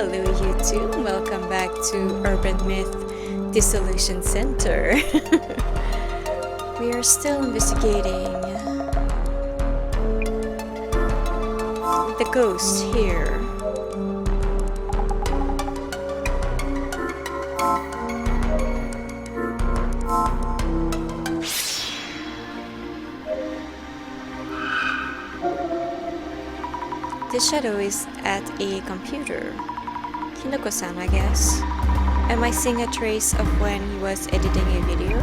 Hello YouTube, welcome back to Urban Myth Dissolution Center. We are still investigating the ghost here. The shadow is at a computer. Kinoko-san, I guess. Am I seeing a trace of when he was editing a video?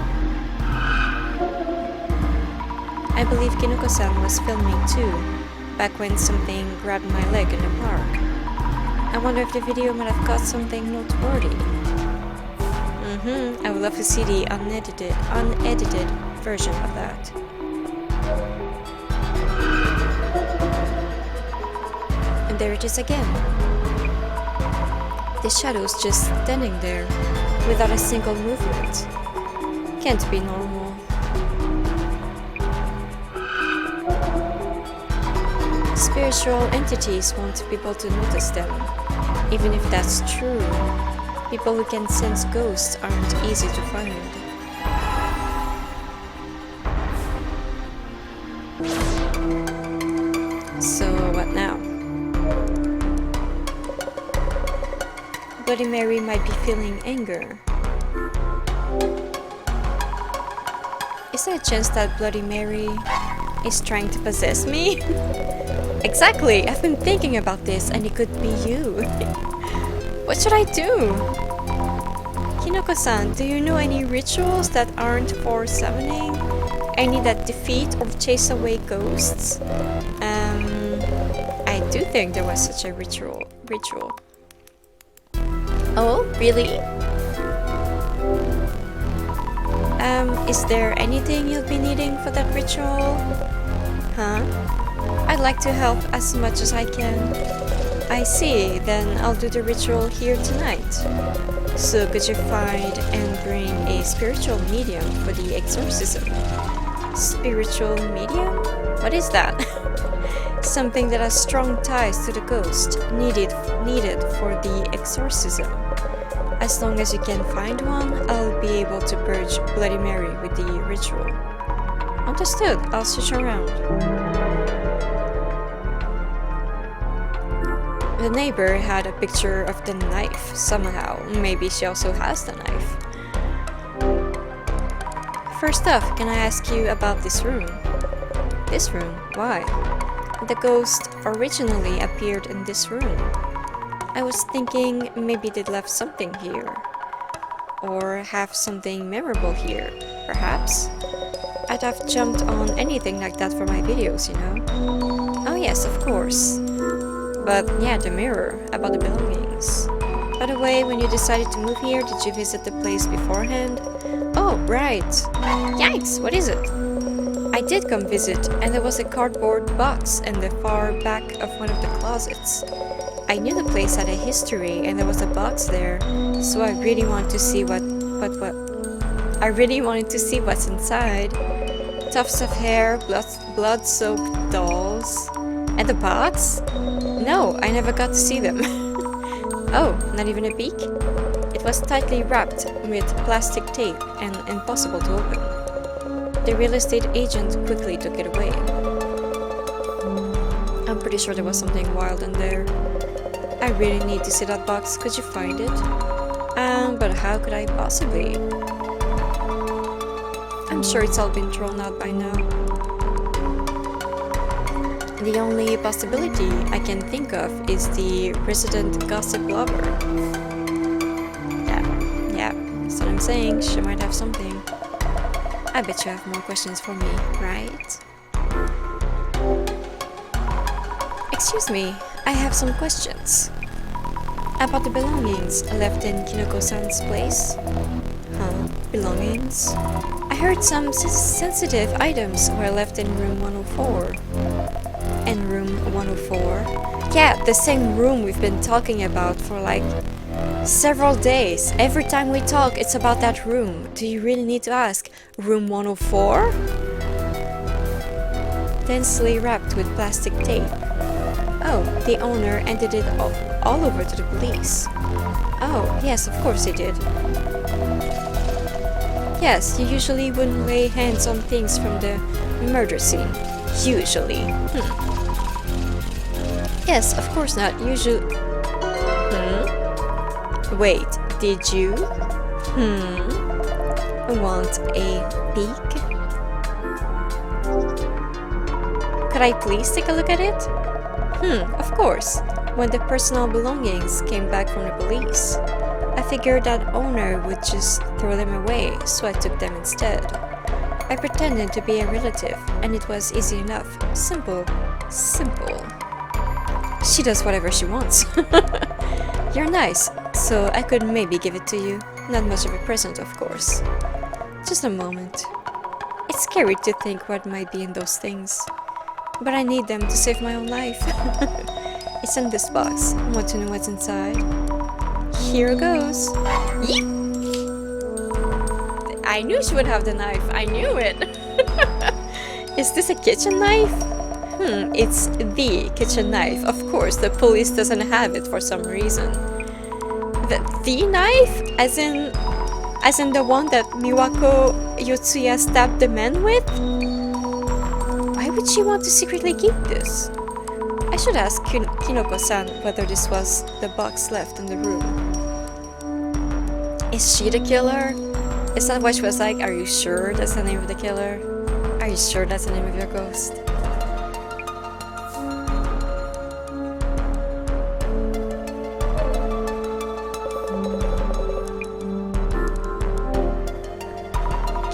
I believe Kinoko-san was filming too, back when something grabbed my leg in the park. I wonder if the video might have got something noteworthy. I would love to see the unedited version of that. And there it is again. The shadow's just standing there, without a single movement. Can't be normal. Spiritual entities want people to notice them. Even if that's true, people who can sense ghosts aren't easy to find. So what now? Bloody Mary might be feeling anger. Is there a chance that Bloody Mary is trying to possess me? Exactly! I've been thinking about this and it could be you. What should I do? Kinoko-san, do you know any rituals that aren't for summoning? Any that defeat or chase away ghosts? I do think there was such a ritual. Oh, really? Is there anything you'll be needing for that ritual? Huh? I'd like to help as much as I can. I see, then I'll do the ritual here tonight. So could you find and bring a spiritual medium for the exorcism? Spiritual medium? What is that? Something that has strong ties to the ghost, needed for the exorcism. As long as you can find one, I'll be able to purge Bloody Mary with the ritual. Understood, I'll switch around. The neighbor had a picture of the knife somehow. Maybe she also has the knife. First off, can I ask you about this room? This room? Why? The ghost originally appeared in this room. I was thinking maybe they left something here. Or have something memorable here, perhaps? I'd have jumped on anything like that for my videos, you know? Oh yes, of course. But yeah, the mirror, about the belongings. By the way, when you decided to move here, did you visit the place beforehand? Oh, right. Yikes, what is it? I did come visit, and there was a cardboard box in the far back of one of the closets. I knew the place had a history, and there was a box there, so I really wanted to see I really wanted to see what's inside. Tufts of hair, blood-soaked dolls, and the box? No, I never got to see them. Oh, not even a peek? It was tightly wrapped with plastic tape and impossible to open. The real estate agent quickly took it away. I'm pretty sure there was something wild in there. I really need to see that box. Could you find it? But how could I possibly? I'm sure it's all been thrown out by now. The only possibility I can think of is the resident gossip lover. Yeah, that's what I'm saying. She might have something. I bet you have more questions for me, right? Excuse me, I have some questions. About the belongings left in Kinoko-san's place? Huh? Belongings? I heard some sensitive items were left in room 104. In room 104? Yeah, the same room we've been talking about for like several days. Every time we talk, it's about that room. Do you really need to ask? Room 104? Densely wrapped with plastic tape. Oh, the owner ended it all over to the police. Oh, yes, of course he did. Yes, you usually wouldn't lay hands on things from the murder scene. Usually. Yes, of course not. Usually. Wait, did you? Want a peek? Could I please take a look at it? Of course. When the personal belongings came back from the police, I figured that owner would just throw them away, so I took them instead. I pretended to be a relative, and it was easy enough. Simple. She does whatever she wants. You're nice, so I could maybe give it to you. Not much of a present, of course. Just a moment. It's scary to think what might be in those things. But I need them to save my own life. It's in this box. Want to know what's inside? Here goes. Yeet! I knew she would have the knife. I knew it. Is this a kitchen knife? It's the kitchen knife. Of course, the police doesn't have it for some reason. The knife? As in the one that Miwako Yotsuya stabbed the man with? Why would she want to secretly keep this? I should ask Kinoko-san whether this was the box left in the room. Is she the killer? Is that why she was like, are you sure that's the name of the killer? Are you sure that's the name of your ghost?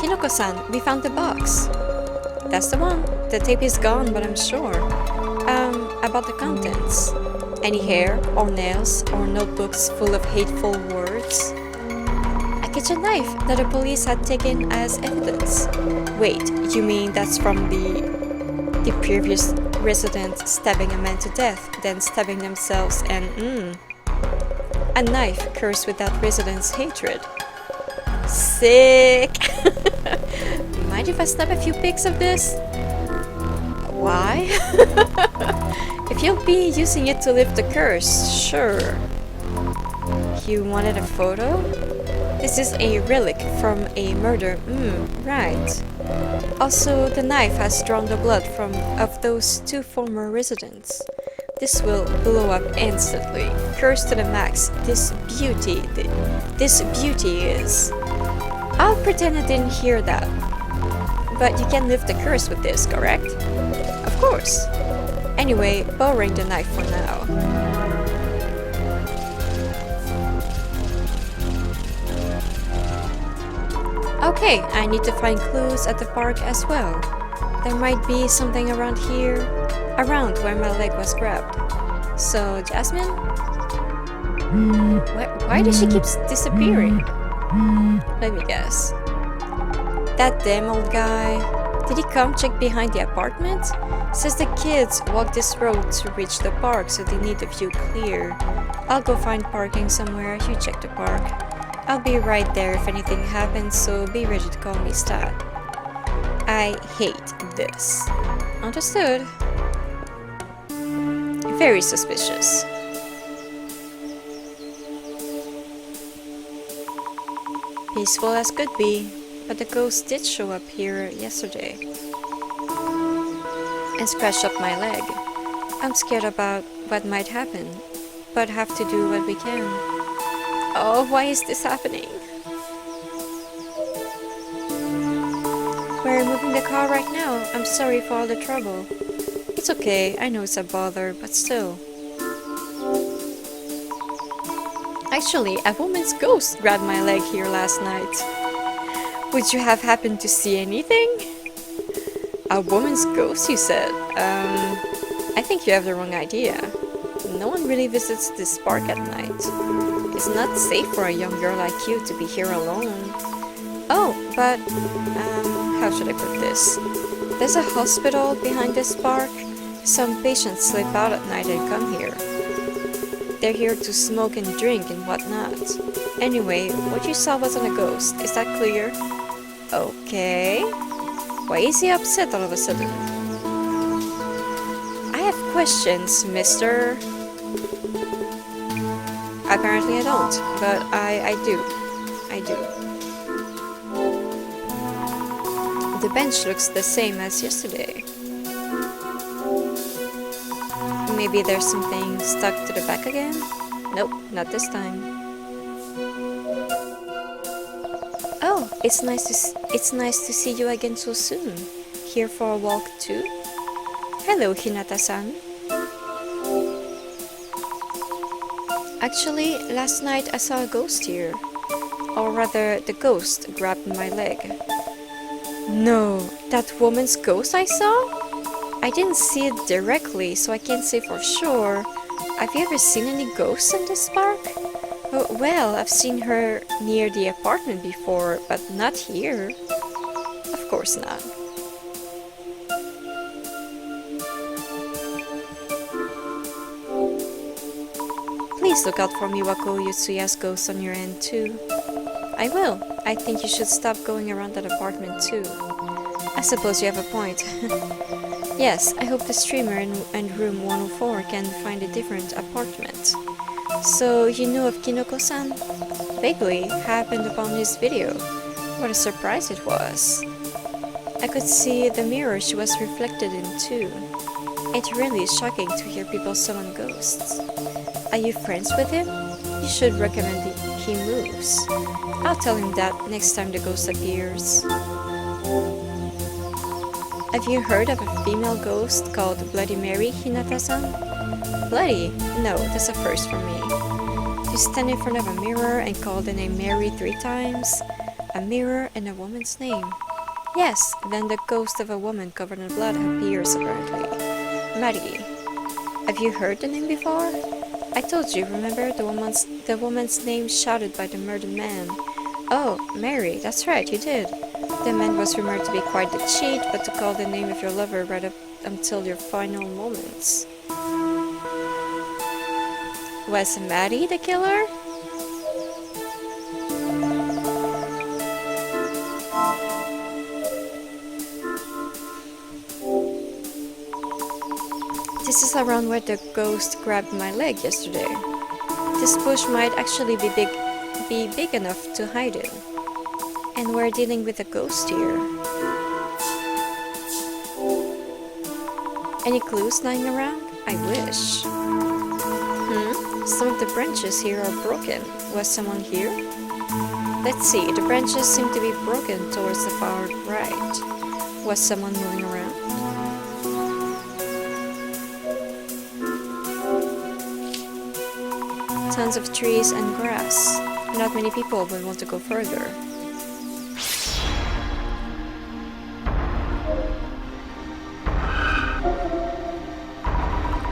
Kinoko-san, we found the box. That's the one. The tape is gone, but I'm sure. About the contents. Any hair, or nails, or notebooks full of hateful words. A kitchen knife that the police had taken as evidence. Wait, you mean that's from the previous resident stabbing a man to death, then stabbing themselves and a knife cursed with that resident's hatred. Sick! Mind if I snap a few pics of this? Why? If you'll be using it to lift the curse, sure. You wanted a photo? This is a relic from a murder. Right. Also, the knife has drawn the blood of those two former residents. This will blow up instantly. Curse to the max. This beauty is. I'll pretend I didn't hear that. But you can lift the curse with this, correct? Of course. Anyway, borrowing the knife for now. Okay, I need to find clues at the park as well. There might be something around here, around where my leg was grabbed. So, Jasmine? Why does she keep disappearing? Let me guess. That damn old guy. Did he come check behind the apartment? Says the kids walk this road to reach the park, so they need the view clear. I'll go find parking somewhere, you check the park. I'll be right there if anything happens, so be ready to call me Stat. I hate this. Understood. Very suspicious. Peaceful as could be, but the ghost did show up here yesterday and scratched up my leg. I'm scared about what might happen, but have to do what we can. Oh, why is this happening? We're moving the car right now. I'm sorry for all the trouble. It's okay, I know it's a bother, but still. Actually, a woman's ghost grabbed my leg here last night. Would you have happened to see anything? A woman's ghost, you said? I think you have the wrong idea. No one really visits this park at night. It's not safe for a young girl like you to be here alone. Oh, but, how should I put this? There's a hospital behind this park. Some patients sleep out at night and come here. They're here to smoke and drink and whatnot. Anyway, what you saw wasn't a ghost, is that clear? Okay. Why is he upset all of a sudden? I have questions, mister. Apparently I don't, but I do. I do. The bench looks the same as yesterday. Maybe there's something stuck to the back again? Nope, not this time. Oh, it's nice to see you again so soon. Here for a walk too? Hello, Hinata-san. Actually, last night I saw a ghost here. Or rather, the ghost grabbed my leg. No, that woman's ghost I saw? I didn't see it directly, so I can't say for sure. Have you ever seen any ghosts in this park? Oh, well, I've seen her near the apartment before, but not here. Of course not. Please look out for Miwako Yutsuya's ghost on your end too. I will. I think you should stop going around that apartment too. I suppose you have a point. Yes, I hope the streamer in room 104 can find a different apartment. So, you knew of Kinoko-san? Vaguely, happened upon his video. What a surprise it was. I could see the mirror she was reflected in too. It really is shocking to hear people summon ghosts. Are you friends with him? You should recommend he moves. I'll tell him that next time the ghost appears. Have you heard of a female ghost called Bloody Mary, Hinata-san? Bloody? No, that's a first for me. You stand in front of a mirror and call the name Mary 3 times. A mirror and a woman's name. Yes, then the ghost of a woman covered in blood appears apparently. Mary. Have you heard the name before? I told you, remember the woman's name shouted by the murdered man. Oh, Mary, that's right, you did. The man was rumored to be quite the cheat, but to call the name of your lover right up until your final moments. Was Maddie the killer? This is around where the ghost grabbed my leg yesterday. This bush might actually be big enough to hide in. And we're dealing with a ghost here. Any clues lying around? I wish. Some of the branches here are broken. Was someone here? Let's see, the branches seem to be broken towards the far right. Was someone moving around? Tons of trees and grass. Not many people will want to go further.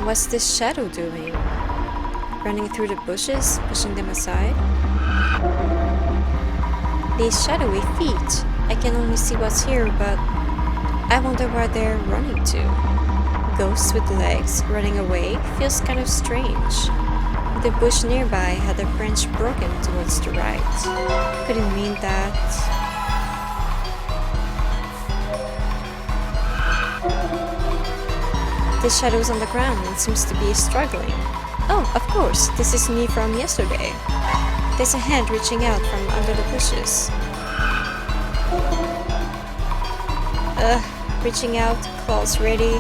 What's this shadow doing? Running through the bushes, pushing them aside? These shadowy feet. I can only see what's here, but I wonder where they're running to. Ghosts with legs running away feels kind of strange. The bush nearby had a branch broken towards the right. Could it mean that... The shadow's on the ground and seems to be struggling. Oh, of course, this is me from yesterday. There's a hand reaching out from under the bushes. Reaching out, claws ready.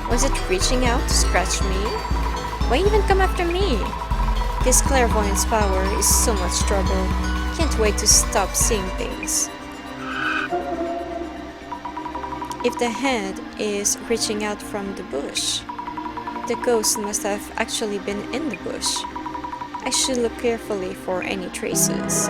Was it reaching out to scratch me? Why even come after me? This clairvoyance power is so much trouble. Can't wait to stop seeing things. If the hand is reaching out from the bush, the ghost must have actually been in the bush. I should look carefully for any traces.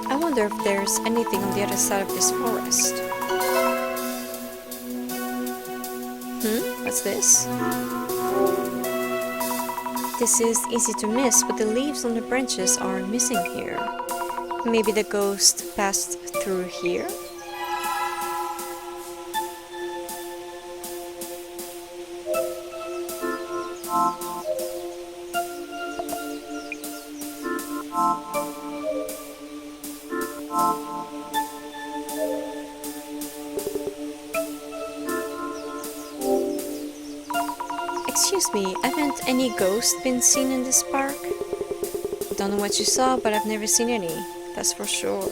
I wonder if there's anything on the other side of this forest. What's this? This is easy to miss, but the leaves on the branches are missing here. Maybe the ghost passed through here? excuse me, haven't any ghosts been seen in this park? Don't know what you saw, but I've never seen any, that's for sure.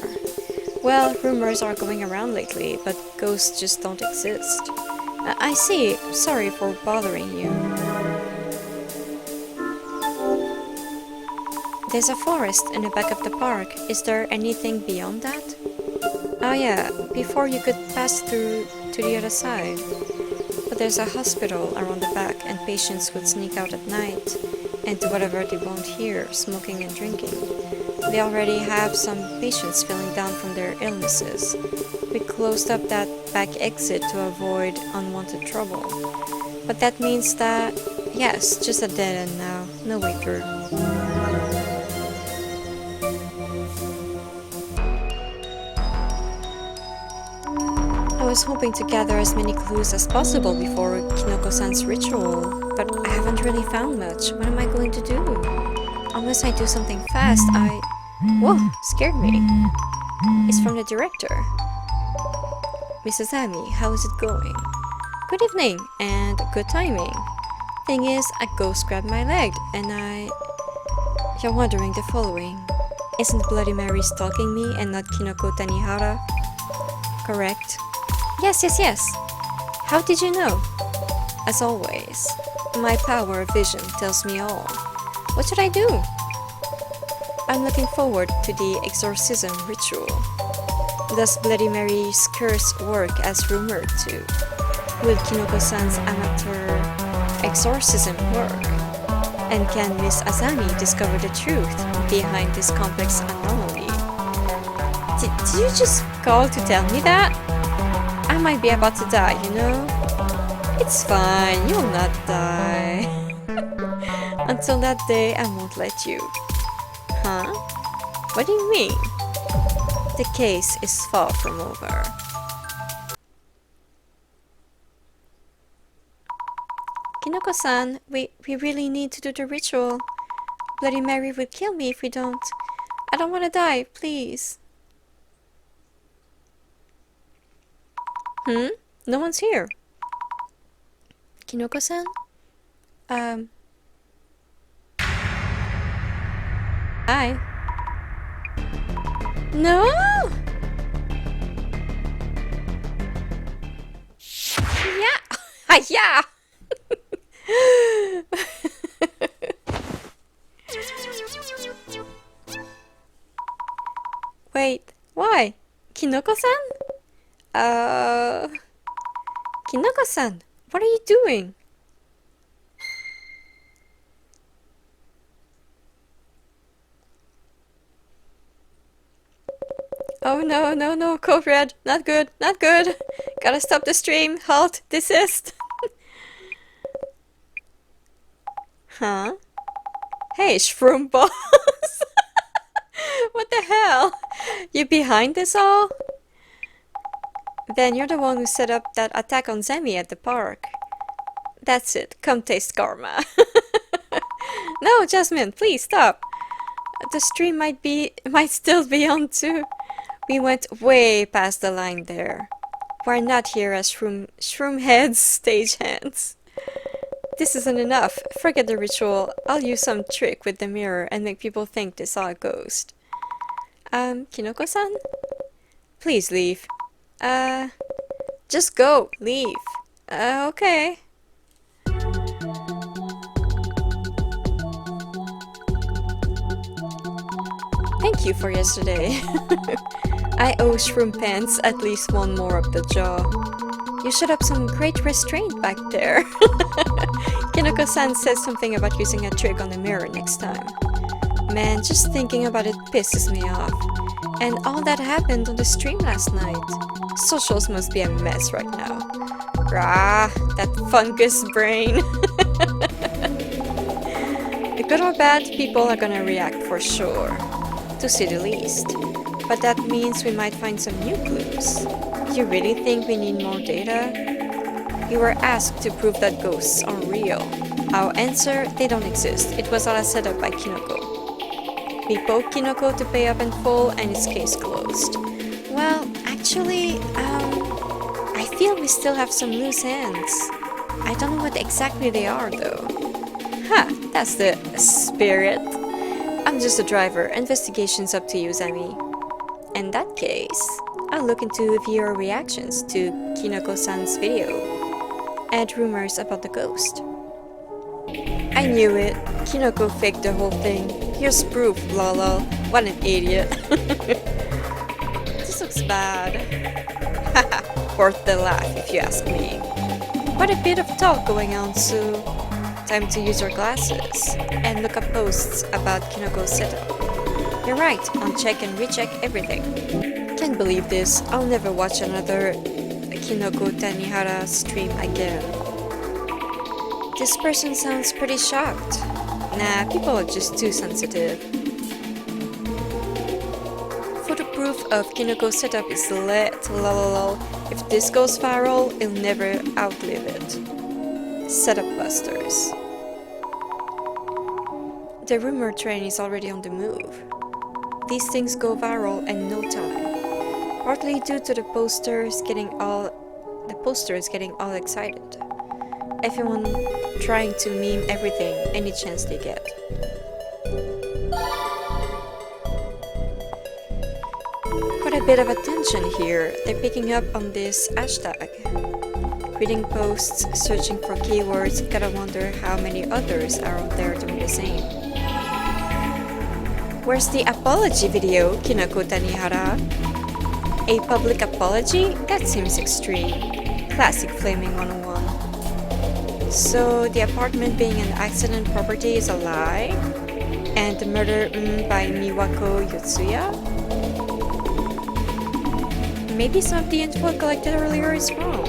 Well, rumors are going around lately, but ghosts just don't exist. I see, sorry for bothering you. There's a forest in the back of the park. Is there anything beyond that? Oh yeah, before you could pass through to the other side. But there's a hospital around the back and patients would sneak out at night and do whatever they want here, smoking and drinking. They already have some patients feeling down from their illnesses. We closed up that back exit to avoid unwanted trouble. But that means that, yes, just a dead end now, no way through. I was hoping to gather as many clues as possible before Kinoko-san's ritual, but I haven't really found much. What am I going to do? Unless I do something fast, Whoa, scared me. It's from the director. Mrs. Amy, how is it going? Good evening, and good timing. Thing is, a ghost grabbed my leg, and You're wondering the following. Isn't Bloody Mary stalking me and not Kinoko Tanihara? Correct. Yes. How did you know? As always, my power of vision tells me all. What should I do? I'm looking forward to the exorcism ritual. Does Bloody Mary's curse work as rumored to? Will Kinoko-san's amateur exorcism work? And can Miss Azami discover the truth behind this complex anomaly? Did you just call to tell me that? I might be about to die, you know? It's fine, you'll not die. Until that day, I won't let you. Huh? What do you mean? The case is far from over. Kinoko-san, we really need to do the ritual. Bloody Mary would kill me if we don't. I don't want to die, please. No one's here. Kinoko-san? Hi. No! Yeah! Yeah! Wait, why? Kinoko-san? Kinoko-san, what are you doing? Oh no, code red, not good. Gotta stop the stream, halt, desist. Huh? Hey, Shroomballs! What the hell? You behind this all? Then you're the one who set up that attack on Zemi at the park. That's it, come taste karma. No, Jasmine, please stop. The stream might still be on too. We went way past the line there. We're not here as shroom heads, stage hands. This isn't enough. Forget the ritual. I'll use some trick with the mirror and make people think they saw a ghost. Kinoko-san? Please leave. Just go. Leave. Okay. Thank you for yesterday. I owe Shroom Pants at least one more of the jaw. You showed up some great restraint back there. Kinoko-san said something about using a trick on the mirror next time. Man, just thinking about it pisses me off. And all that happened on the stream last night. Socials must be a mess right now. Rah, that fungus brain. The good or bad, people are gonna react for sure. To say the least. But that means we might find some new clues. You really think we need more data? We were asked to prove that ghosts are real. Our answer, they don't exist. It was all a setup by Kinoko. We poked Kinoko to pay up in full and its case closed. Well, actually, I feel we still have some loose ends. I don't know what exactly they are though. Ha! That's the spirit. I'm just a driver. Investigation's up to you, Zami. In that case, I'll look into viewer reactions to Kinoko-san's video and rumors about the ghost. I knew it. Kinoko faked the whole thing. Here's proof, lol. What an idiot. This looks bad. Haha, worth the laugh if you ask me. Quite a bit of talk going on, so time to use your glasses and look up posts about Kinoko's setup. You're right, I'll check and recheck everything. Can't believe this, I'll never watch another Kinoko Tanihara stream again. This person sounds pretty shocked. Nah, people are just too sensitive. Photo proof of Kinoko's setup is lit, lol. If this goes viral, it'll never outlive it. Setup busters. The rumor train is already on the move. These things go viral in no time, partly due to the posters getting all excited. Everyone trying to meme everything any chance they get. Quite a bit of attention here. They're picking up on this hashtag. Reading posts, searching for keywords, gotta wonder how many others are out there doing the same. Where's the apology video, Kinoko Tanihara? A public apology? That seems extreme. Classic flaming 101. So the apartment being an accident property is a lie? And the murder by Miwako Yotsuya? Maybe some of the info collected earlier is wrong.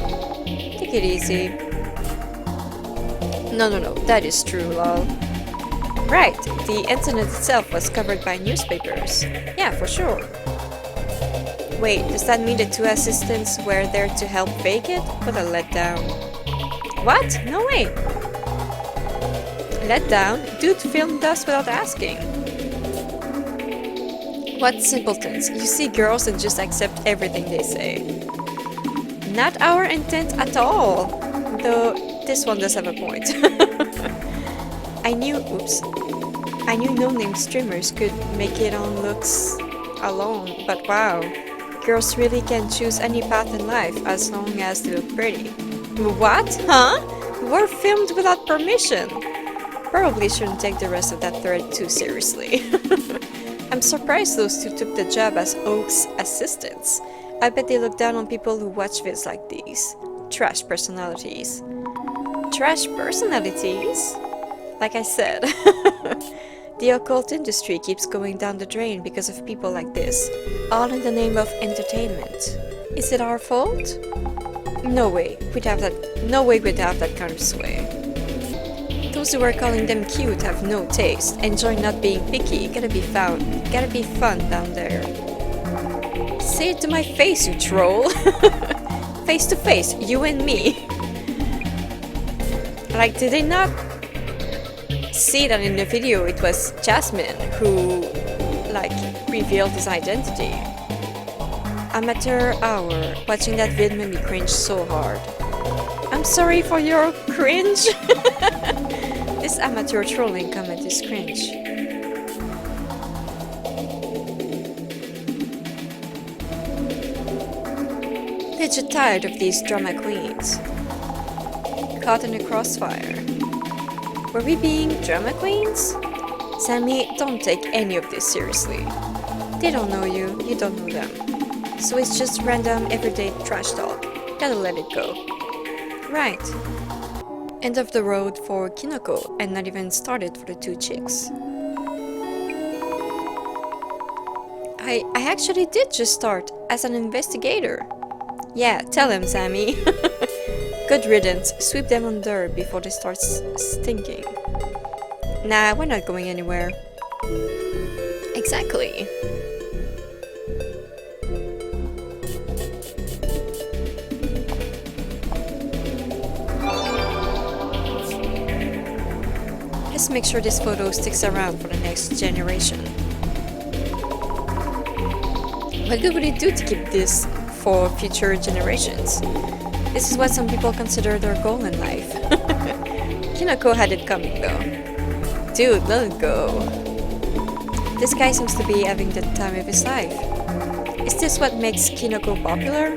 Take it easy. No, that is true, lol. Right, the internet itself was covered by newspapers. Yeah, for sure. Wait, does that mean the two assistants were there to help fake it? What a letdown. What? No way! Letdown? Dude filmed us without asking. What simpletons, you see girls and just accept everything they say. Not our intent at all. Though, this one does have a point. I knew no-name streamers could make it on looks alone, but wow. Girls really can choose any path in life as long as they look pretty. What? Huh? We're filmed without permission. Probably shouldn't take the rest of that thread too seriously. I'm surprised those two took the job as Oak's assistants. I bet they look down on people who watch vids like these. Trash personalities. Trash personalities? Like I said, the occult industry keeps going down the drain because of people like this, all in the name of entertainment. Is it our fault? No way we'd have that kind of sway. Those who are calling them cute have no taste, enjoy not being picky, gotta be fun down there. Say it to my face, you troll! Face to face, you and me. Like, did they not see that in the video it was Jasmine who, like, revealed his identity? Amateur hour. Watching that vid made me cringe so hard. I'm sorry for your cringe. This amateur trolling comment is cringe. Legit tired of these drama queens. Caught in the crossfire. Were we being drama queens? Sammy, don't take any of this seriously. They don't know you, you don't know them. So it's just random everyday trash talk. Gotta let it go. Right. End of the road for Kinoko, and not even started for the two chicks. I actually did just start as an investigator. Yeah, tell him, Sammy. Good riddance, sweep them under before they start stinking. Nah, we're not going anywhere. Exactly. Let's make sure this photo sticks around for the next generation. What good would it do to keep this for future generations? This is what some people consider their goal in life. Kinoko had it coming though. dude, let it go. This guy seems to be having the time of his life. Is this what makes Kinoko popular?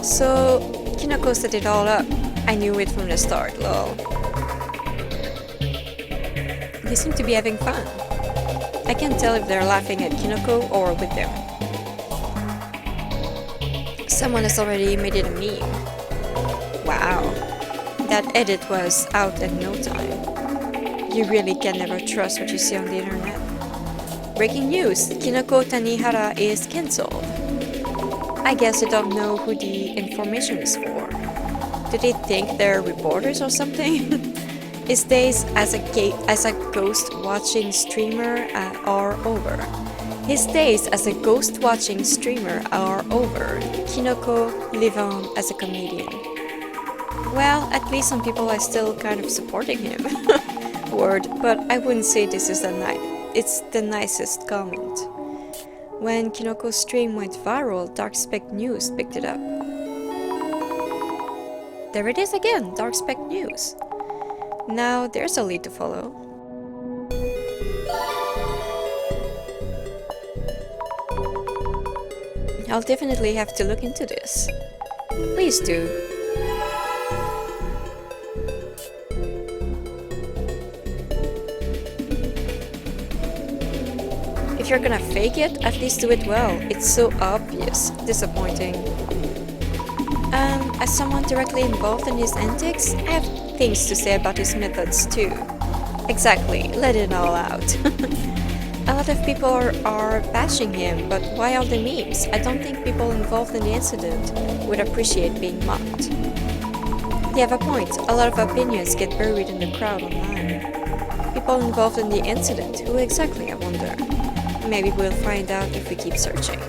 So, Kinoko set it all up. I knew it from the start, lol. They seem to be having fun. I can't tell if they're laughing at Kinoko or with them. Someone has already made it a meme. Wow. That edit was out in no time. You really can never trust what you see on the internet. Breaking news! Kinoko Tanihara is cancelled. I guess they don't know who the information is for. Do they think they're reporters or something? His days as a ghost watching streamer are over. His days as a ghost watching streamer are over. Kinoko live on as a comedian. Well, at least some people are still kind of supporting him. Word, but I wouldn't say this is it's the nicest comment. When Kinoko's stream went viral, Dark Spec News picked it up. There it is again, Dark Spec News. Now there's a lead to follow. I'll definitely have to look into this. Please do. If you're gonna fake it, at least do it well. It's so obvious. Disappointing. As someone directly involved in his antics, I have things to say about his methods too. Exactly, let it all out. A lot of people are bashing him, but why all the memes? I don't think people involved in the incident would appreciate being mocked. They have a point, a lot of opinions get buried in the crowd online. People involved in the incident, who exactly, I wonder? Maybe we'll find out if we keep searching.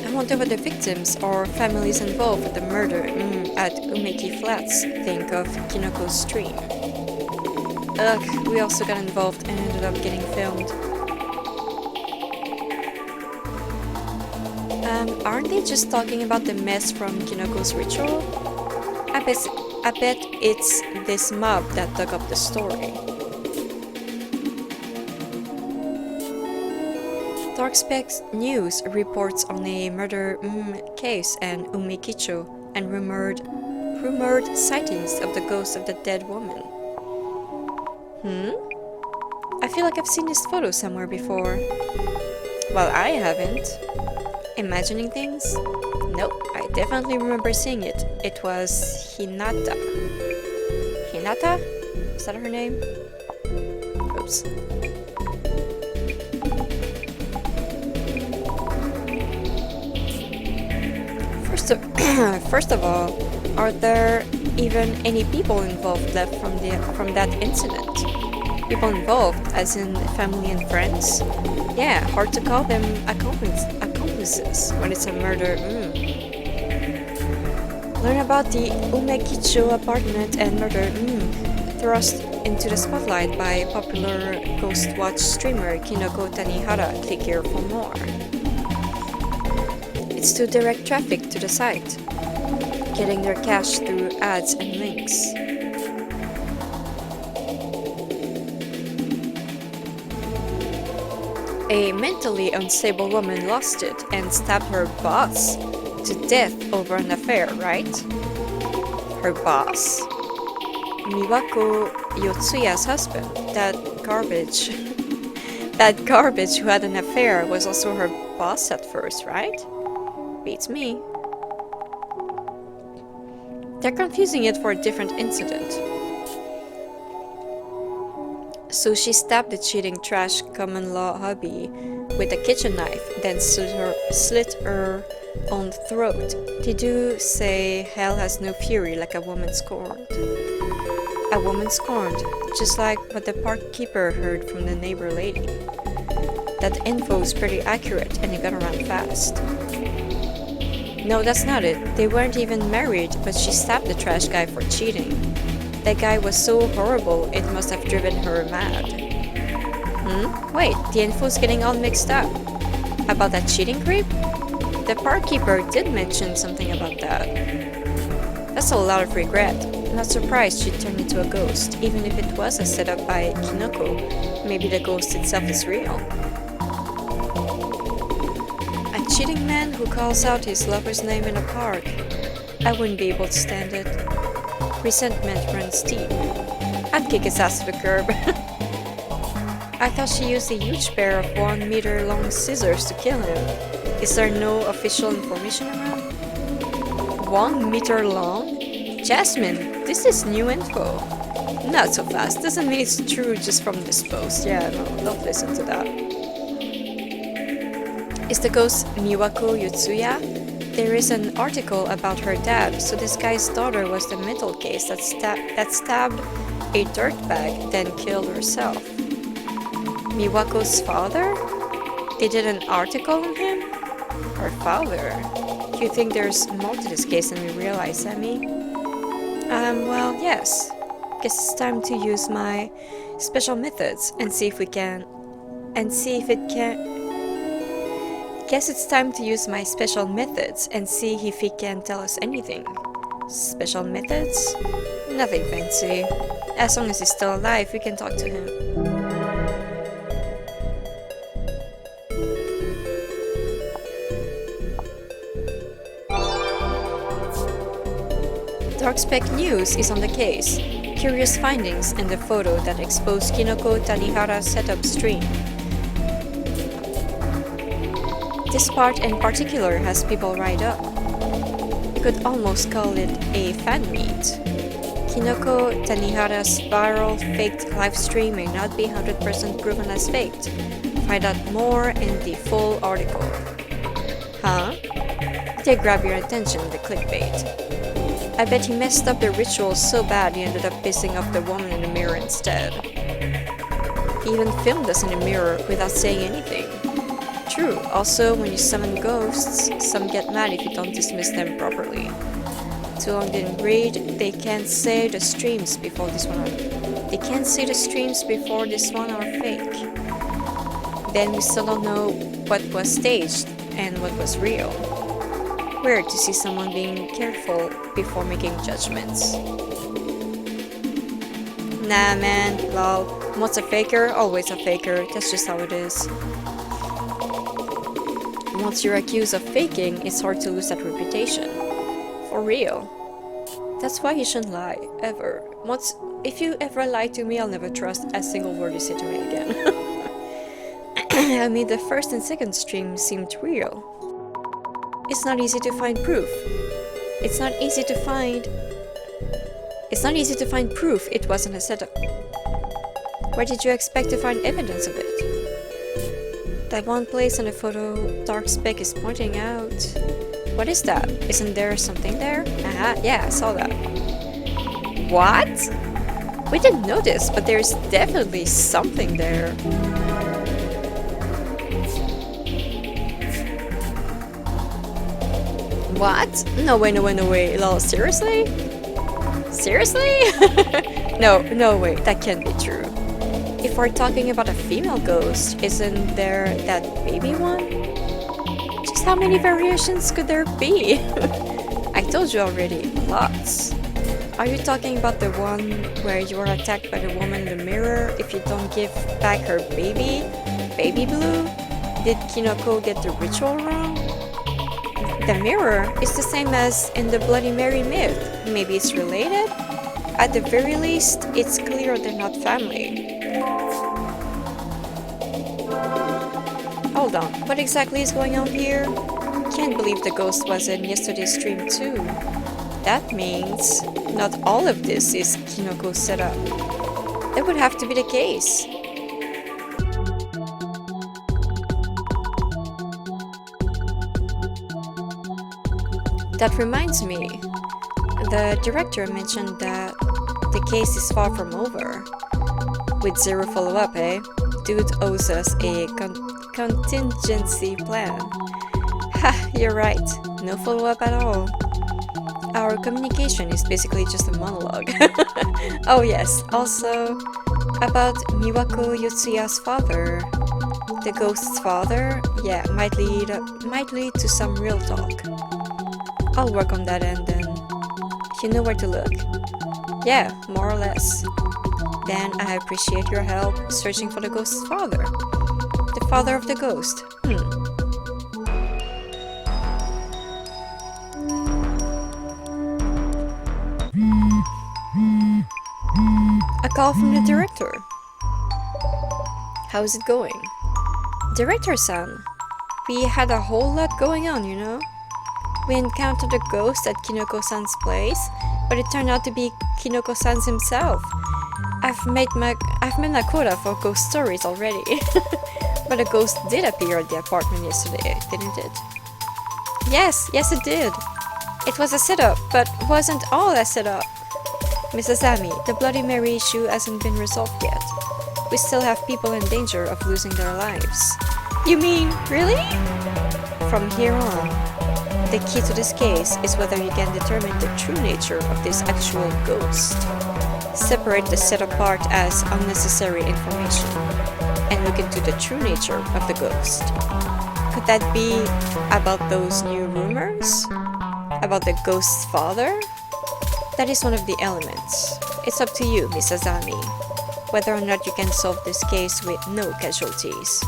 I wonder what the victims or families involved with the murder at Umeki Flats think of Kinoko's stream. Ugh, we also got involved and ended up getting filmed. Aren't they just talking about the mess from Kinoko's ritual? I bet it's this mob that dug up the story. Dark Specs News reports on a murder case in Umekicho and rumored sightings of the ghost of the dead woman. I feel like I've seen this photo somewhere before. Well, I haven't. Imagining things? Nope, I definitely remember seeing it. It was Hinata. Hinata? Is that her name? Oops. First of all, are there even any people involved left from that incident? People involved, as in family and friends? Yeah, hard to call them accomplices when it's a murder. Learn about the Umekicho apartment and murder thrust into the spotlight by popular ghost watch streamer Kinoko Tanihara. Click here for more. It's to direct traffic to the site, getting their cash through ads and links. A mentally unstable woman lost it and stabbed her boss to death over an affair, right? Her boss? Miwako Yotsuya's husband, that garbage. That garbage who had an affair was also her boss at first, right? Beats me. They're confusing it for a different incident. So she stabbed the cheating trash common law hubby with a kitchen knife, then slit her own throat. They do say hell has no fury like a woman scorned. A woman scorned, just like what the park keeper heard from the neighbor lady. That info's pretty accurate and it got around fast. No, that's not it. They weren't even married, but she stabbed the trash guy for cheating. That guy was so horrible, it must have driven her mad. Wait, the info's getting all mixed up. About that cheating creep? The barkeeper did mention something about that. That's a lot of regret. Not surprised she turned into a ghost, even if it was a setup by Kinoko. Maybe the ghost itself is real. A cheating man who calls out his lover's name in a park. I wouldn't be able to stand it. Resentment runs deep. I'd kick his ass to the curb. I thought she used a huge pair of 1 meter long scissors to kill him. Is there no official information around? 1 meter long? Jasmine, this is new info. Not so fast. Doesn't mean it's true just from this post. Yeah, no, don't listen to that. Is the ghost Miwako Yutsuya? There is an article about her dad, so this guy's daughter was the mental case that stabbed a dirtbag, then killed herself. Miwako's father? They did an article on him? Her father? You think there's more to this case than we realize, Sammy? Well, yes. Guess it's time to use my special methods and see if it can. Guess it's time to use my special methods and see if he can tell us anything. Special methods? Nothing fancy. As long as he's still alive, we can talk to him. Darkspec News is on the case. Curious findings in the photo that exposed Kinoko Tanihara's setup stream. This part in particular has people right up. You could almost call it a fan meet. Kinoko Tanihara's viral faked livestream may not be 100% proven as faked. Find out more in the full article. Huh? They grab your attention with the clickbait. I bet he messed up the ritual so bad he ended up pissing off the woman in the mirror instead. He even filmed us in the mirror without saying anything. True, also when you summon ghosts, some get mad if you don't dismiss them properly. Too long didn't read, they can't say the streams before this one are fake. Then we still don't know what was staged and what was real. Weird to see someone being careful before making judgments. Nah man, lol. Once a faker, always a faker. That's just how it is. Once you're accused of faking, it's hard to lose that reputation. For real. That's why you shouldn't lie, ever. If you ever lie to me, I'll never trust a single word you say to me again. I mean, the first and second stream seemed real. It's not easy to find proof. It's not easy to find proof it wasn't a setup. Where did you expect to find evidence of it? That one place in the photo Darkspec is pointing out. What is that? Isn't there something there? Aha, yeah, I saw that. What? We didn't notice, but there's definitely something there. What? No way, lol, seriously? Seriously? No way, that can't be true. If we're talking about a female ghost, isn't there that baby one? Just how many variations could there be? I told you already, lots. Are you talking about the one where you are attacked by the woman in the mirror if you don't give back her baby? Baby blue? Did Kinoko get the ritual wrong? The mirror is the same as in the Bloody Mary myth. Maybe it's related? At the very least, it's clear they're not family. Hold on, what exactly is going on here? Can't believe the ghost was in yesterday's stream too. That means not all of this is Kinoko's setup. That would have to be the case. That reminds me, the director mentioned that the case is far from over. With zero follow-up, eh? Dude owes us a contingency plan. Haha, you're right. No follow-up at all. Our communication is basically just a monologue. Oh yes, also about Miwako Yotsuya's father. The ghost's father? Yeah, might lead to some real talk. I'll work on that end then. You know where to look? Yeah, more or less. Then I appreciate your help searching for the ghost's father. The father of the ghost. A call from the director. How's it going? Director-san, we had a whole lot going on, you know? We encountered a ghost at Kinoko-san's place, but it turned out to be Kinoko-san's himself. I've met my quota for ghost stories already. But a ghost did appear at the apartment yesterday, didn't it? Yes, it did. It was a setup, but wasn't all a setup. Mrs. Ami, the Bloody Mary issue hasn't been resolved yet. We still have people in danger of losing their lives. You mean, really? From here on, the key to this case is whether you can determine the true nature of this actual ghost. Separate the setup part as unnecessary information and look into the true nature of the ghost. Could that be about those new rumors? About the ghost's father? That is one of the elements. It's up to you, Miss Azami, whether or not you can solve this case with no casualties.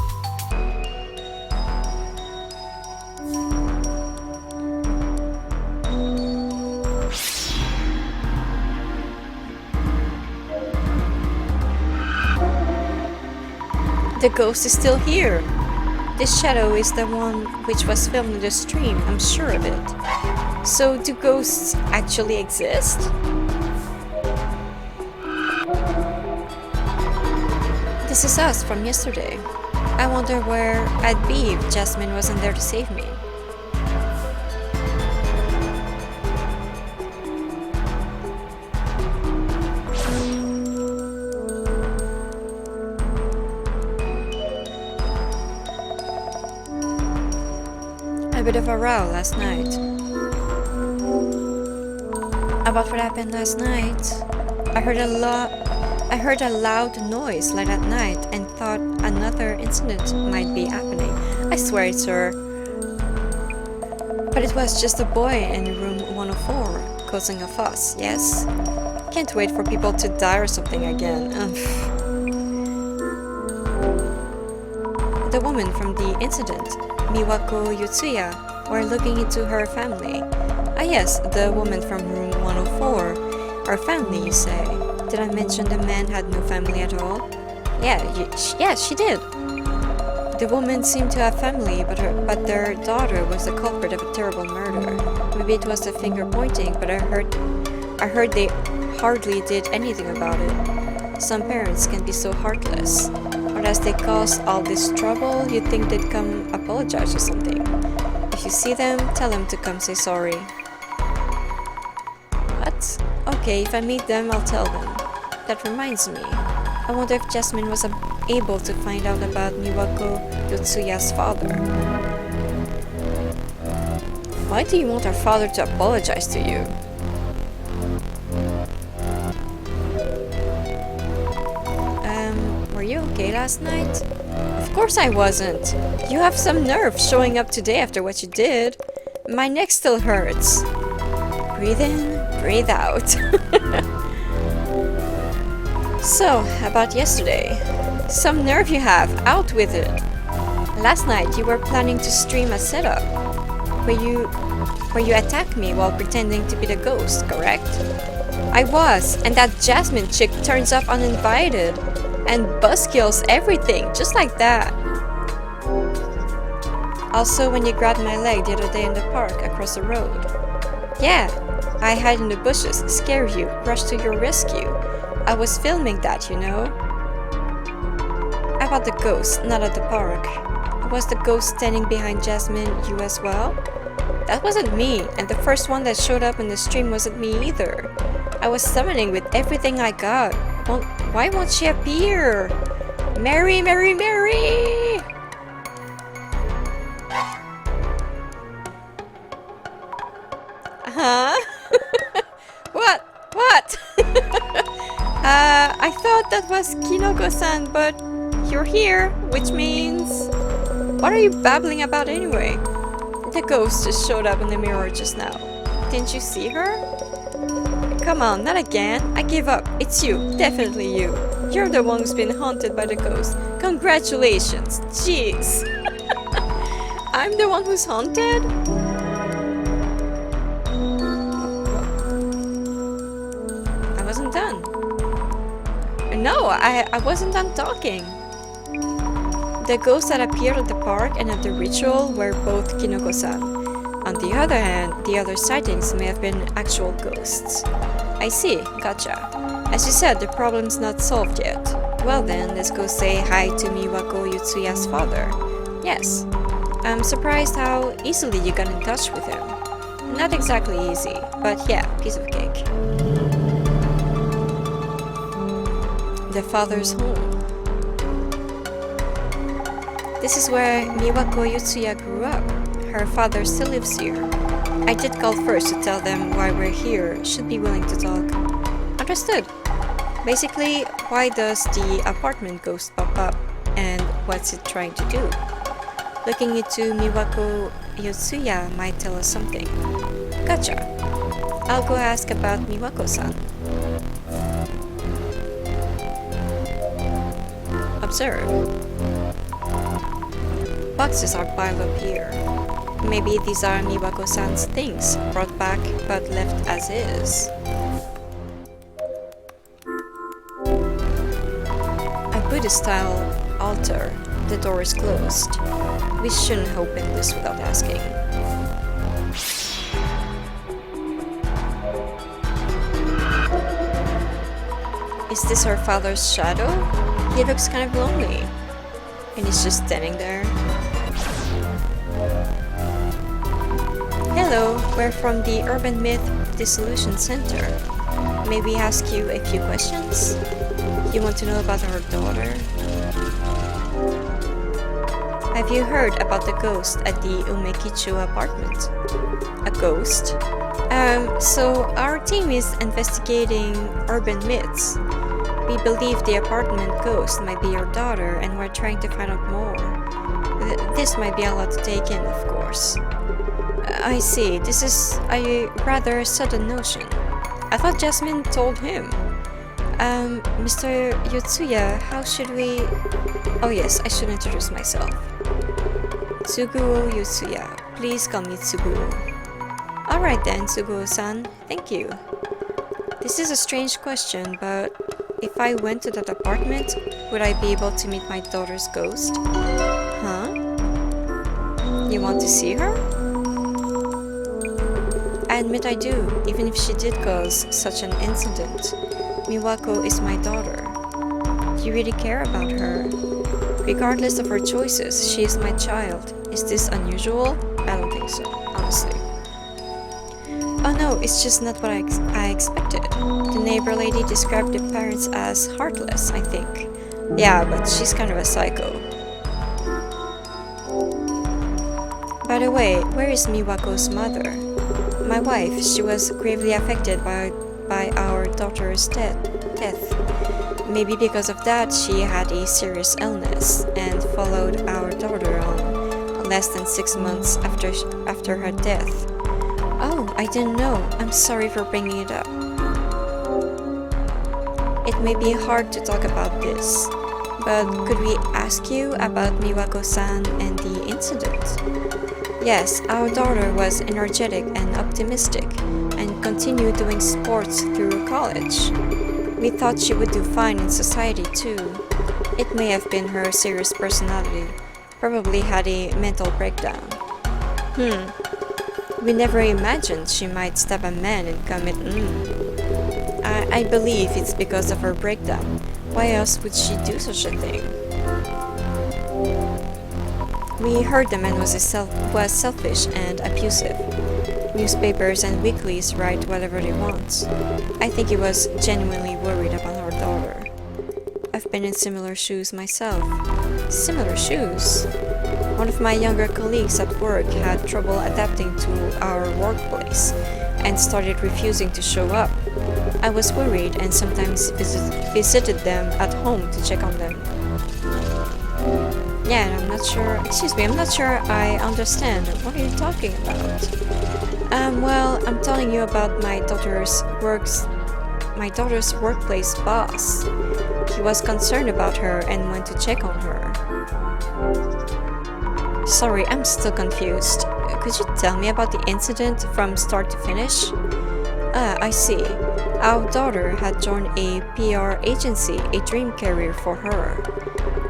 The ghost is still here. This shadow is the one which was filmed in the stream, I'm sure of it. So do ghosts actually exist? This is us from yesterday. I wonder where I'd be if Jasmine wasn't there to save me. A bit of a row last night. About what happened last night, I heard a loud noise late at night and thought another incident might be happening. I swear it's her. But it was just a boy in room 104 causing a fuss, yes? Can't wait for people to die or something again. The woman from the incident, Miwako Yotsuya, were looking into her family. Ah yes, the woman from room 104. Our family, you say? Did I mention the man had no family at all? Yeah, she did. The woman seemed to have family, but their daughter was the culprit of a terrible murder. Maybe it was the finger pointing, but I heard they hardly did anything about it. Some parents can be so heartless. But as they caused all this trouble, you'd think they'd come apologize or something. If you see them, tell them to come say sorry. What? Okay, if I meet them, I'll tell them. That reminds me. I wonder if Jasmine was able to find out about Miwako Yotsuya's father. Why do you want our father to apologize to you? Were you okay last night? Of course I wasn't. You have some nerve showing up today after what you did. My neck still hurts. Breathe in, breathe out. So, about yesterday. Some nerve you have, out with it. Last night you were planning to stream a setup where you attacked me while pretending to be the ghost, correct? I was, and that Jasmine chick turns up uninvited and buzzkills everything, just like that. Also, when you grabbed my leg the other day in the park across the road. Yeah, I hid in the bushes, scare you, rush to your rescue. I was filming that, you know. About the ghost, not at the park. Was the ghost standing behind Jasmine you as well? That wasn't me, and the first one that showed up in the stream wasn't me either. I was summoning with everything I got. Why won't she appear? Mary, Mary, Mary! that was Kinoko-san, but you're here, which means... What are you babbling about anyway? The ghost just showed up in the mirror just now. Didn't you see her? Come on, not again. I give up. It's you. Definitely you. You're the one who's been haunted by the ghost. Congratulations. Jeez. I'm the one who's haunted? I wasn't done. No, I wasn't done talking. The ghosts that appeared at the park and at the ritual were both Kinoko-san. On the other hand, the other sightings may have been actual ghosts. I see, gotcha. As you said, the problem's not solved yet. Well then, let's go say hi to Miwako Yutsuya's father. Yes. I'm surprised how easily you got in touch with him. Not exactly easy, but yeah, piece of cake. The father's home. This is where Miwako Yutsuya grew up. Her father still lives here. I did call first to tell them why we're here, should be willing to talk. Understood. Basically, why does the apartment ghost pop up, and what's it trying to do? Looking into Miwako Yutsuya might tell us something. Gotcha. I'll go ask about Miwako-san. Observe. Boxes are piled up here. Maybe these are Miwako-san's things, brought back but left as is. A Buddhist-style altar. The door is closed. We shouldn't open this without asking. Is this our father's shadow? He looks kind of lonely. And he's just standing there. Hello, we're from the Urban Myth Dissolution Center. May we ask you a few questions? You want to know about our daughter? Have you heard about the ghost at the Umekicho apartment? A ghost? So our team is investigating urban myths. We believe the apartment ghost might be your daughter, and we're trying to find out more. This might be a lot to take in, of course. I see, this is a rather sudden notion. I thought Jasmine told him. Mr. Yutsuya, how should we... Oh yes, I should introduce myself. Tsuguo Yutsuya. Please call me Tsuguo. Alright then, Tsuguo-san. Thank you. This is a strange question, but if I went to that apartment, would I be able to meet my daughter's ghost? Huh? You want to see her? I admit I do, even if she did cause such an incident. Miwako is my daughter. You really care about her. Regardless of her choices, she is my child. Is this unusual? I don't think so, honestly. Oh no, it's just not what I expected. The neighbor lady described the parents as heartless, I think. Yeah, but she's kind of a psycho. By the way, where is Miwako's mother? My wife, she was gravely affected by our daughter's death. Maybe because of that, she had a serious illness and followed our daughter on less than 6 months after her death. Oh, I didn't know. I'm sorry for bringing it up. It may be hard to talk about this, but could we ask you about Miwako-san and the incident? Yes, our daughter was energetic and optimistic and continued doing sports through college. We thought she would do fine in society too. It may have been her serious personality. Probably had a mental breakdown. We never imagined she might stab a man and commit I believe it's because of her breakdown. Why else would she do such a thing? We heard the man was selfish and abusive. Newspapers and weeklies write whatever they want. I think he was genuinely worried about our daughter. I've been in similar shoes myself. Similar shoes? One of my younger colleagues at work had trouble adapting to our workplace and started refusing to show up. I was worried and sometimes visited them at home to check on them. Yeah, and I'm not sure I understand. What are you talking about? Well, I'm telling you about my daughter's workplace boss. He was concerned about her and went to check on her. Sorry, I'm still confused. Could you tell me about the incident from start to finish? I see. Our daughter had joined a PR agency, a dream career for her.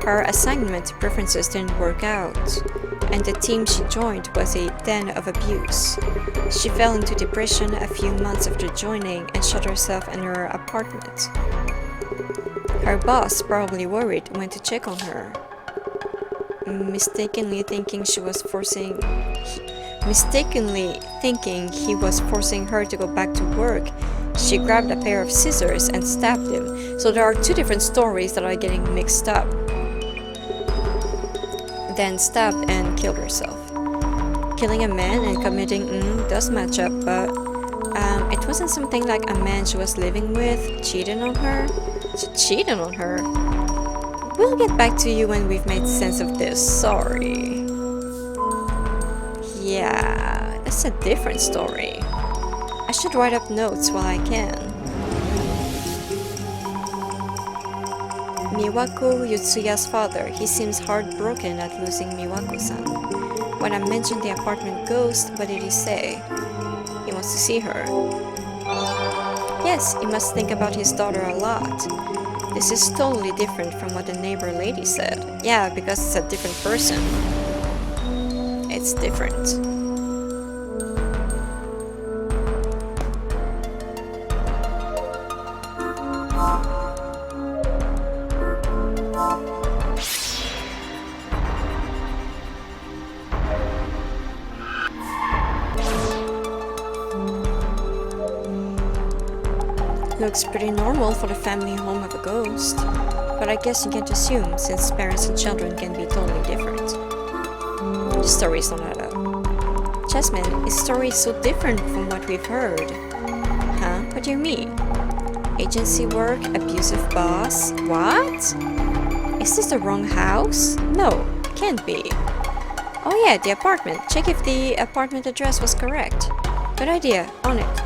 Her assignment preferences didn't work out, and the team she joined was a den of abuse. She fell into depression a few months after joining and shut herself in her apartment. Her boss, probably worried, went to check on her. Mistakenly thinking he was forcing her to go back to work, she grabbed a pair of scissors and stabbed him. So there are two different stories that are getting mixed up. Then stabbed and killed herself. Killing a man and committing does match up, but it wasn't something like a man she was living with cheated on her. She cheated on her. We'll get back to you when we've made sense of this. Sorry. Yeah, that's a different story. I should write up notes while I can. Miwako Yutsuya's father. He seems heartbroken at losing Miwako-san. When I mentioned the apartment ghost, what did he say? He wants to see her. Yes, he must think about his daughter a lot. This is totally different from what the neighbor lady said. Yeah, because it's a different person. It's different. Looks pretty normal for the family home of a ghost, but I guess you can't assume since parents and children can be totally different. The story's not add up. Jasmine, his story is so different from what we've heard. Huh? What do you mean? Agency work, abusive boss? What? Is this the wrong house? No, it can't be. Oh yeah, the apartment. Check if the apartment address was correct. Good idea, on it.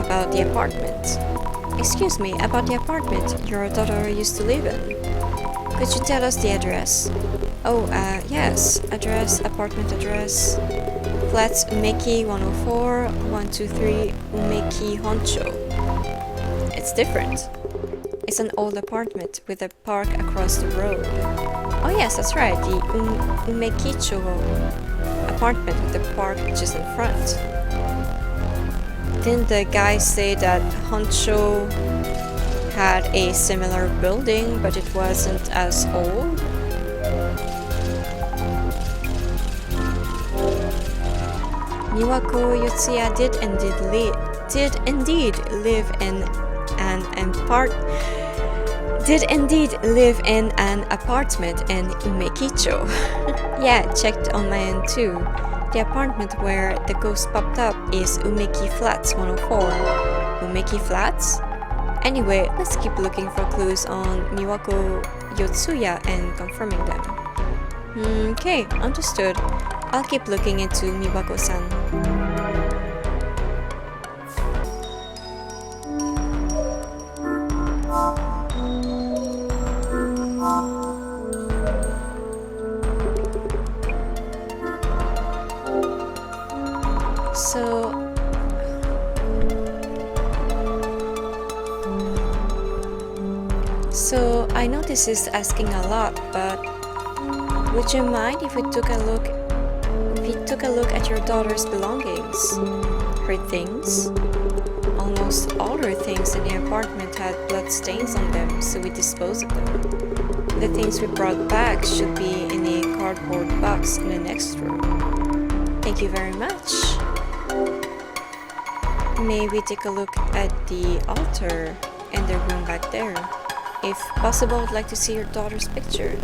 About the apartment. Excuse me, about the apartment your daughter used to live in. Could you tell us the address? Oh, yes. Address, apartment address. Flats Umeki 104, 123 Umeki Honcho. It's different. It's an old apartment with a park across the road. Oh yes, that's right, the Umekicho apartment with the park just in front. Didn't the guy say that Honcho had a similar building, but it wasn't as old? Miwako Yutsuya did indeed live in an apartment in Umekicho. Yeah, checked on my end too. The apartment where the ghost popped up is Umeki Flats 104. Umeki Flats? Anyway, let's keep looking for clues on Miwako Yotsuya and confirming them. Okay, understood. I'll keep looking into Miwako-san. So I know this is asking a lot, but would you mind if we took a look at your daughter's belongings? Her things? Almost all her things in the apartment had blood stains on them, so we disposed of them. The things we brought back should be in a cardboard box in the next room. Thank you very much. May we take a look at the altar and the room back there? If possible, I'd like to see your daughter's picture.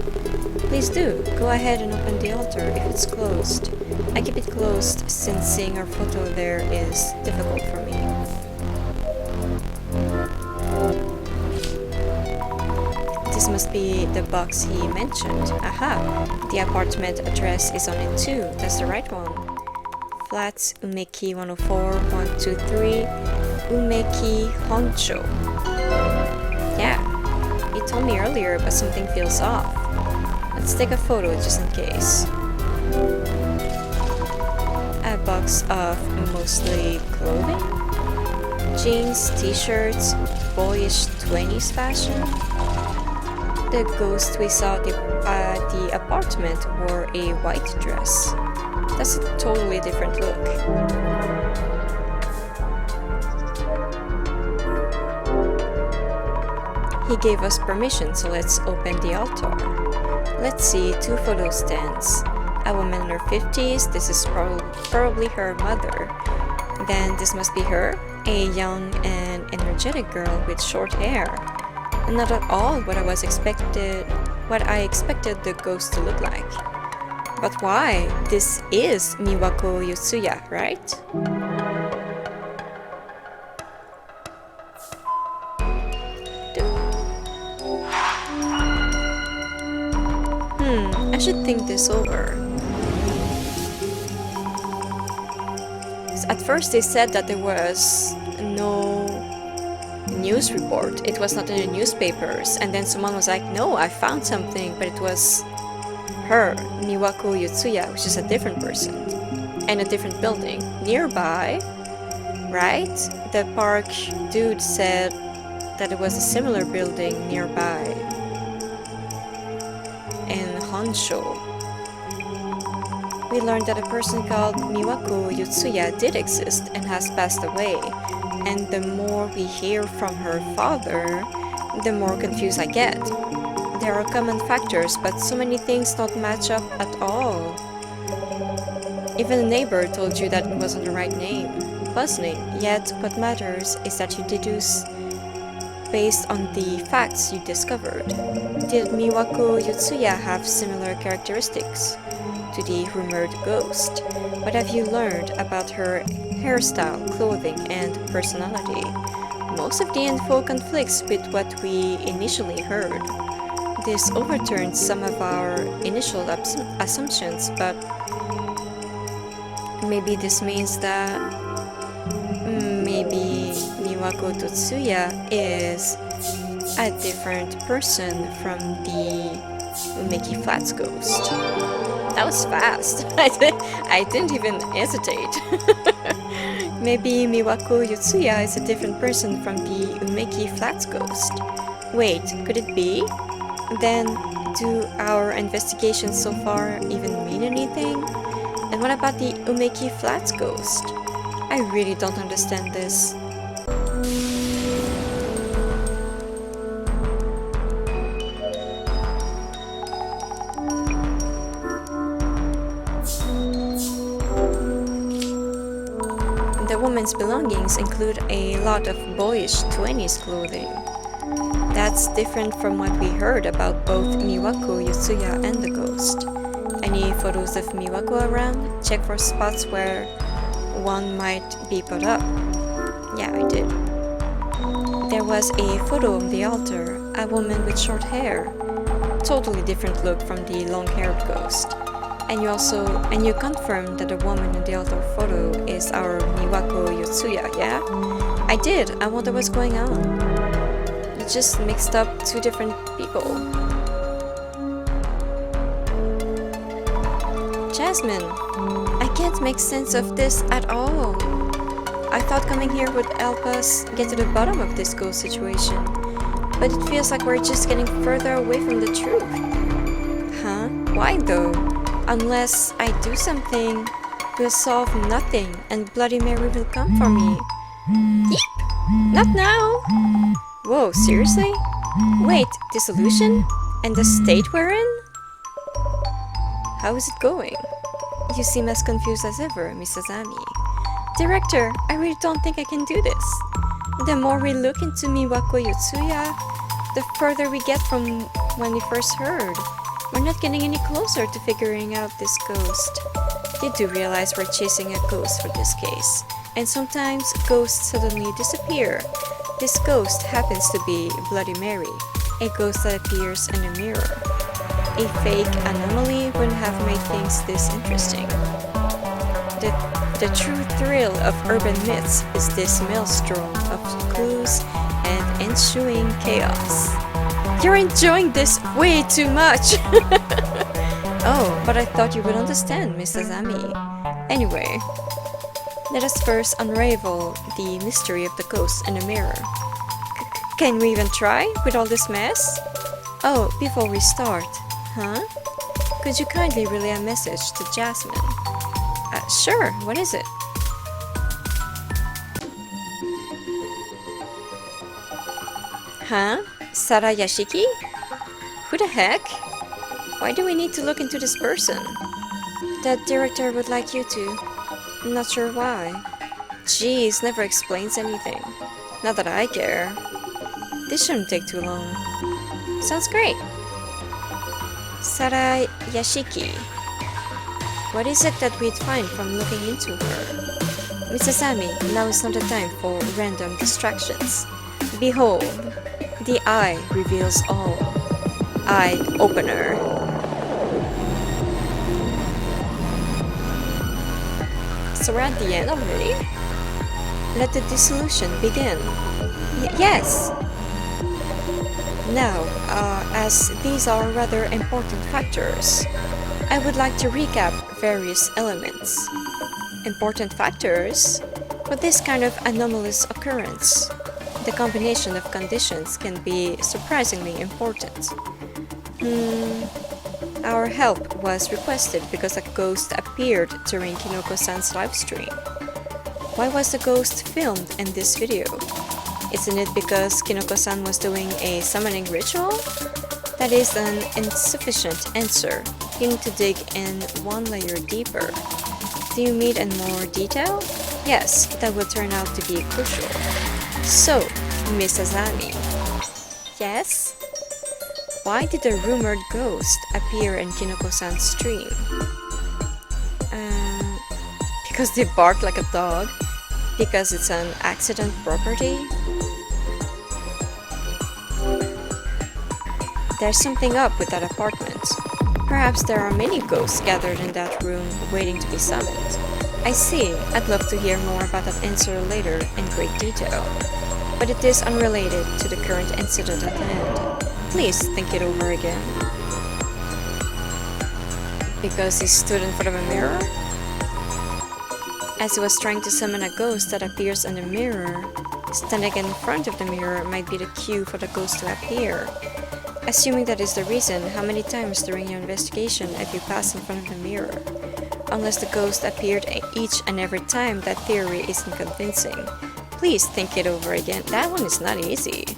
Please do. Go ahead and open the altar if it's closed. I keep it closed since seeing her photo there is difficult for me. This must be the box he mentioned. Aha! The apartment address is on it too. That's the right one. Flats Umeki 104 123 Umeki Honcho. Yeah, he told me earlier, but something feels off. Let's take a photo just in case. A box of mostly clothing? Jeans, t-shirts, boyish 20s fashion? The ghost we saw at the apartment wore a white dress. That's a totally different look. He gave us permission, so let's open the altar. Let's see, 2 photo stands. A woman in her 50s, this is probably her mother. Then this must be her, a young and energetic girl with short hair. And not at all what I expected the ghost to look like. But why? This is Miwako Yotsuya, right? I should think this over. At first they said that there was no news report. It was not in the newspapers. And then someone was like, no, I found something, but it was her, Miwako Yotsuya, which is a different person. And a different building. Nearby, right? The park dude said that it was a similar building nearby. In Honsho. We learned that a person called Miwako Yotsuya did exist and has passed away. And the more we hear from her father, the more confused I get. There are common factors, but so many things don't match up at all. Even a neighbor told you that it wasn't the right name. Puzzling, yet what matters is that you deduce based on the facts you discovered. Did Miwako Yotsuya have similar characteristics to the rumored ghost? What have you learned about her hairstyle, clothing, and personality? Most of the info conflicts with what we initially heard. This overturns some of our initial assumptions, but maybe this means that maybe Miwako Yotsuya is a different person from the Umeki Flats ghost. That was fast. I didn't even hesitate. Maybe Miwako Yotsuya is a different person from the Umeki Flats ghost. Wait, could it be? Then, do our investigations so far even mean anything? And what about the Umeki Flats ghost? I really don't understand this. The woman's belongings include a lot of boyish 20s clothing. That's different from what we heard about both Miwako Yotsuya and the ghost. Any photos of Miwako around? Check for spots where one might be put up. Yeah, I did. There was a photo on the altar, a woman with short hair. Totally different look from the long-haired ghost. And you confirmed that the woman in the altar photo is our Miwako Yotsuya, yeah? I did. I wonder what's going on. You just mixed up 2 different people. Jasmine, I can't make sense of this at all. I thought coming here would help us get to the bottom of this ghost situation, but it feels like we're just getting further away from the truth. Huh? Why though? Unless I do something, we'll solve nothing and Bloody Mary will come for me. Yeep! Not now! Whoa, seriously? Wait, dissolution? And the state we're in? How is it going? You seem as confused as ever, Miss Azami. Director, I really don't think I can do this. The more we look into Miwako Yotsuya, the further we get from when we first heard. We're not getting any closer to figuring out this ghost. You do realize we're chasing a ghost for this case, and sometimes ghosts suddenly disappear. This ghost happens to be Bloody Mary, a ghost that appears in a mirror. A fake anomaly wouldn't have made things this interesting. The true thrill of urban myths is this maelstrom of clues and ensuing chaos. You're enjoying this way too much! Oh, but I thought you would understand, Miss Azami. Anyway, let us first unravel the mystery of the ghost in the mirror. Can we even try with all this mess? Oh, before we start, huh? Could you kindly relay a message to Jasmine? Sure, what is it? Huh? Sara Yashiki? Who the heck? Why do we need to look into this person? The director would like you to. I'm not sure why. Jeez, never explains anything. Not that I care. This shouldn't take too long. Sounds great. Sara Yashiki. What is it that we'd find from looking into her? Mrs. Ami, now is not the time for random distractions. Behold, the eye reveals all. Eye opener. So we're at the end already? Let the dissolution begin. Yes! Now, as these are rather important factors, I would like to recap various elements. Important factors? For this kind of anomalous occurrence, the combination of conditions can be surprisingly important. Our help was requested because a ghost appeared during Kinoko-san's livestream. Why was the ghost filmed in this video? Isn't it because Kinoko-san was doing a summoning ritual? That is an insufficient answer. You need to dig in one layer deeper. Do you need in more detail? Yes, that would turn out to be crucial. So, Miss Azami. Yes? Why did the rumored ghost appear in Kinoko-san's stream? Because they bark like a dog? Because it's an accident property? There's something up with that apartment. Perhaps there are many ghosts gathered in that room waiting to be summoned. I see. I'd love to hear more about that answer later in great detail. But it is unrelated to the current incident at hand. Please think it over again. Because he stood in front of a mirror? As he was trying to summon a ghost that appears in the mirror, standing in front of the mirror might be the cue for the ghost to appear. Assuming that is the reason, how many times during your investigation have you passed in front of the mirror? Unless the ghost appeared each and every time, that theory isn't convincing. Please think it over again. That one is not easy.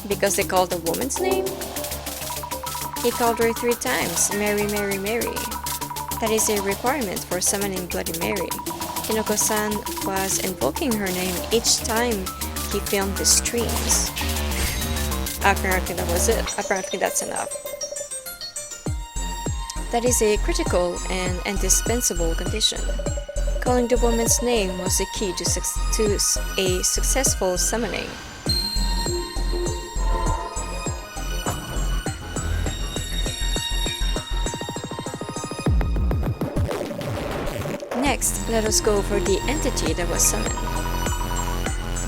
Because they called the woman's name? He called her 3 times, Mary, Mary, Mary. That is a requirement for summoning Bloody Mary. Kinoko-san was invoking her name each time he filmed the streams. Apparently that was it. Apparently that's enough. That is a critical and indispensable condition. Calling the woman's name was the key to a successful summoning. Next, let us go over the entity that was summoned.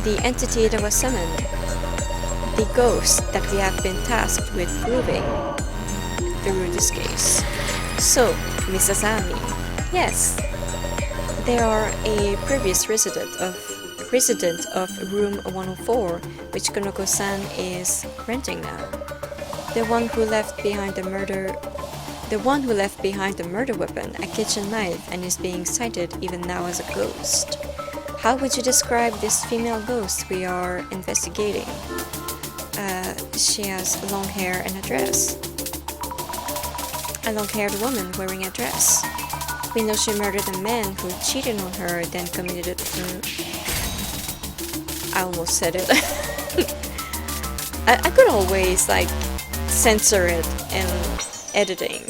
The entity that was summoned. The ghost that we have been tasked with proving through this case. So, Miss Azami. Yes. They are a previous resident of room 104, which Kinoko-san is renting now. The one who left behind the murder weapon, a kitchen knife, and is being cited even now as a ghost. How would you describe this female ghost we are investigating? She has long hair and a dress. A long-haired woman wearing a dress. We know she murdered a man who cheated on her, then committed I almost said it. I could always like censor it in editing,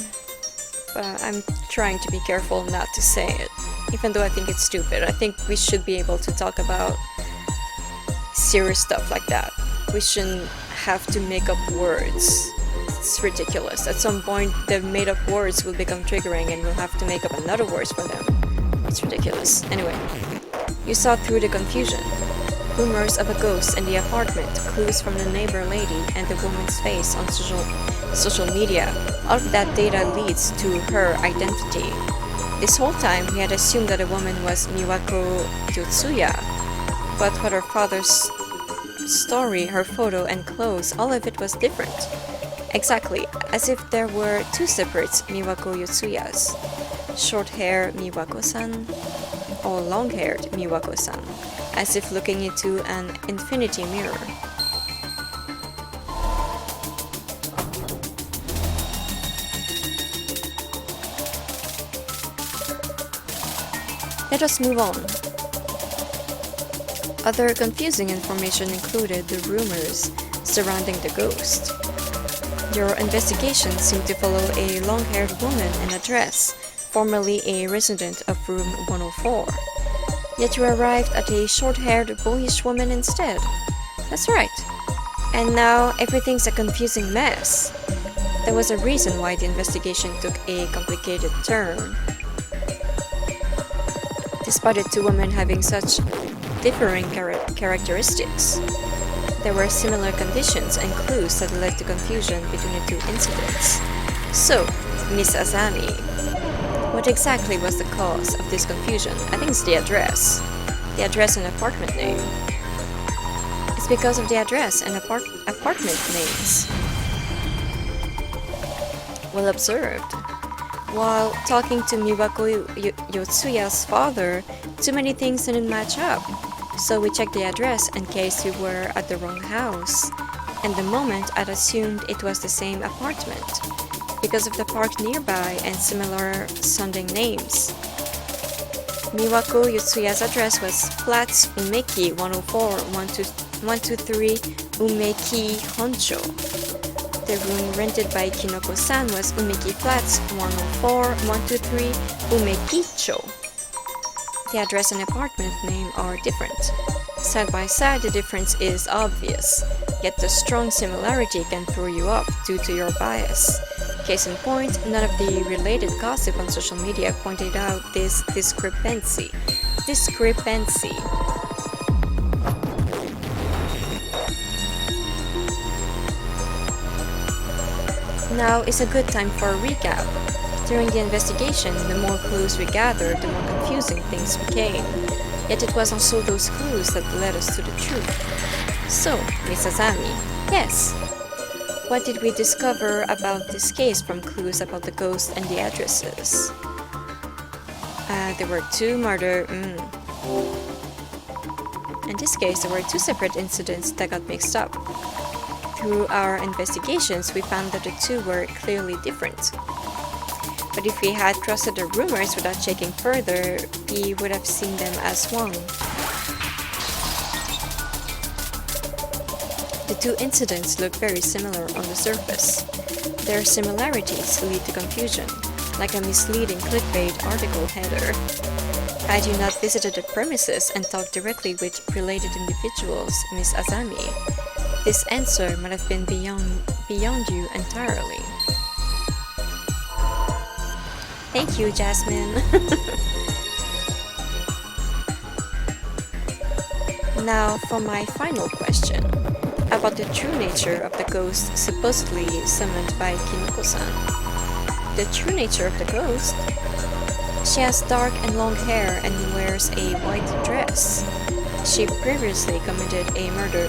but I'm trying to be careful not to say it, even though I think it's stupid. I think we should be able to talk about serious stuff like that. We shouldn't have to make up words. It's ridiculous. At some point, the made-up words will become triggering and we'll have to make up another words for them. It's ridiculous. Anyway, you saw through the confusion. Rumors of a ghost in the apartment, clues from the neighbor lady, and the woman's face on social media. All of that data leads to her identity. This whole time, we had assumed that the woman was Miwako Yotsuya, but what her father's story, her photo, and clothes, all of it was different. Exactly, as if there were two separate Miwako Yotsuyas. Short-hair Miwako-san, or long-haired Miwako-san, as if looking into an infinity mirror. Let us move on. Other confusing information included the rumors surrounding the ghost. Your investigation seemed to follow a long-haired woman in a dress, formerly a resident of room 104. Yet you arrived at a short-haired, boyish woman instead. That's right. And now everything's a confusing mess. There was a reason why the investigation took a complicated turn. Despite the two women having such differing characteristics, there were similar conditions and clues that led to confusion between the two incidents. So, Miss Azami, what exactly was the cause of this confusion? I think it's the address. The address and apartment name. It's because of the address and apartment names. Well observed. While talking to Miwako Yotsuya's father, too many things didn't match up. So we checked the address in case we were at the wrong house. And the moment I'd assumed it was the same apartment, because of the park nearby and similar sounding names. Miwako Yotsuya's address was Flats Umeki 104 123 Umeki Honcho. The room rented by Kinoko-san was Umeki Flats 104 123 Umekicho. The address and apartment name are different. Side by side, the difference is obvious, yet the strong similarity can throw you off due to your bias. Case in point, none of the related gossip on social media pointed out this discrepancy. Now is a good time for a recap. During the investigation, the more clues we gathered, the more confusing things became. Yet it was also those clues that led us to the truth. So, Miss Azami, yes. What did we discover about this case from clues about the ghost and the addresses? There were two murder. In this case, there were two separate incidents that got mixed up. Through our investigations, we found that the two were clearly different. But if we had trusted the rumors without checking further, we would have seen them as one. The two incidents look very similar on the surface. Their similarities lead to confusion, like a misleading clickbait article header. Had you not visited the premises and talked directly with related individuals, Miss Azami, this answer might have been beyond you entirely. Thank you, Jasmine. Now for my final question, about the true nature of the ghost supposedly summoned by Kinoko-san. The true nature of the ghost? She has dark and long hair and wears a white dress. She previously committed a murder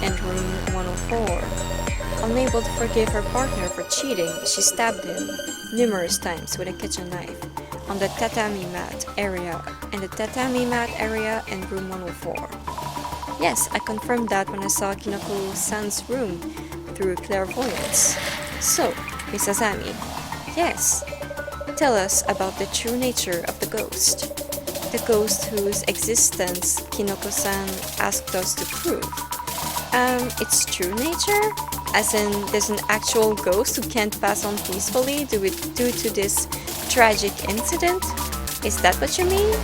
in room 104. Unable to forgive her partner for cheating, she stabbed him numerous times with a kitchen knife on the tatami mat area in room 104. Yes, I confirmed that when I saw Kinoko-san's room through clairvoyance. So, Miss Azami, yes, tell us about the true nature of the ghost. The ghost whose existence Kinoko-san asked us to prove. Its true nature? As in, there's an actual ghost who can't pass on peacefully due to this tragic incident? Is that what you mean?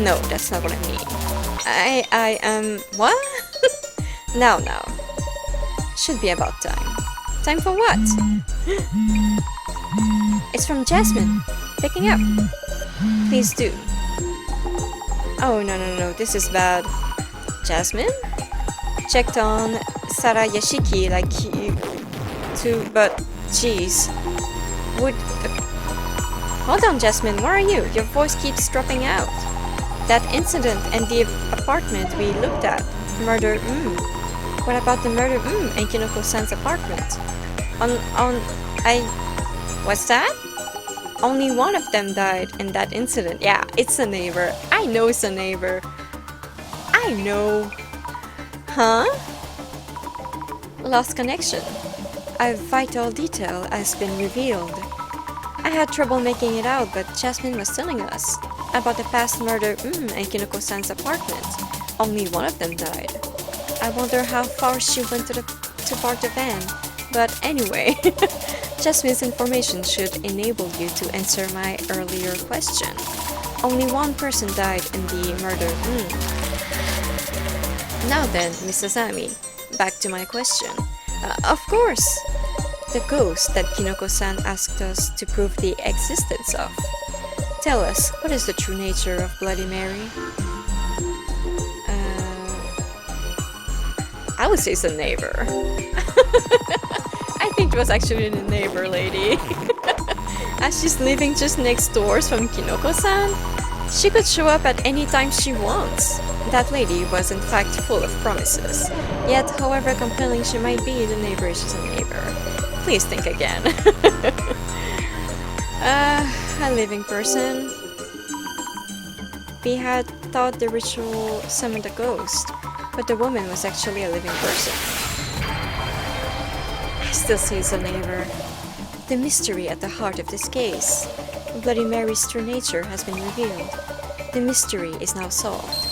No, that's not what I mean. What? Now. Should be about time. Time for what? It's from Jasmine. Picking up. Please do. Oh, no, this is bad. Jasmine? Checked on Sara Yashiki like you too, but jeez. Hold on, Jasmine, where are you? Your voice keeps dropping out. That incident and the apartment we looked at. Murder, What about the murder, in Kinoko-san's apartment? What's that? Only one of them died in that incident. Yeah, it's a neighbor. I know it's a neighbor. I know. Huh? Lost connection. A vital detail has been revealed. I had trouble making it out, but Jasmine was telling us about the past murder in Kinoko-san's apartment. Only one of them died. I wonder how far she went to park the van. But anyway, Jasmine's information should enable you to answer my earlier question. Only one person died in the murder. Now then, Miss Asami, back to my question. Of course! The ghost that Kinoko-san asked us to prove the existence of. Tell us, what is the true nature of Bloody Mary? I would say it's a neighbor. I think it was actually the neighbor lady. As she's living just next door from Kinoko-san, she could show up at any time she wants. That lady was in fact full of promises. Yet, however compelling she might be, the neighbor is just a neighbor. Please think again. A living person. We had thought the ritual summoned a ghost, but the woman was actually a living person. I still say it's a neighbor. The mystery at the heart of this case. Bloody Mary's true nature has been revealed. The mystery is now solved.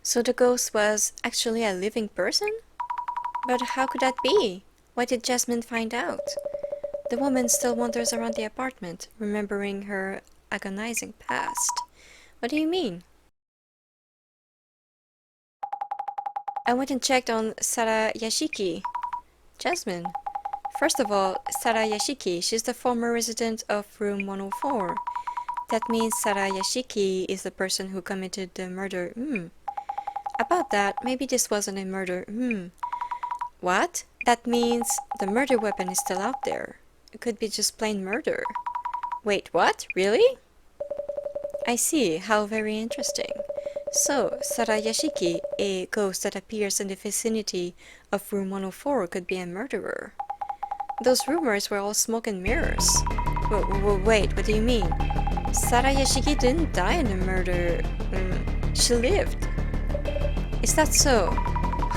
So the ghost was actually a living person? But how could that be? Why did Jasmine find out? The woman still wanders around the apartment, remembering her agonizing past. What do you mean? I went and checked on Sara Yashiki. Jasmine. First of all, Sara Yashiki, she's the former resident of room 104. That means Sara Yashiki is the person who committed the murder. About that, maybe this wasn't a murder. What? That means the murder weapon is still out there. It could be just plain murder. Wait, what? Really? I see. How very interesting. So, Sara Yashiki, a ghost that appears in the vicinity of room 104, could be a murderer. Those rumors were all smoke and mirrors. Wait, what do you mean? Sara Yashiki didn't die in the murder. She lived. Is that so?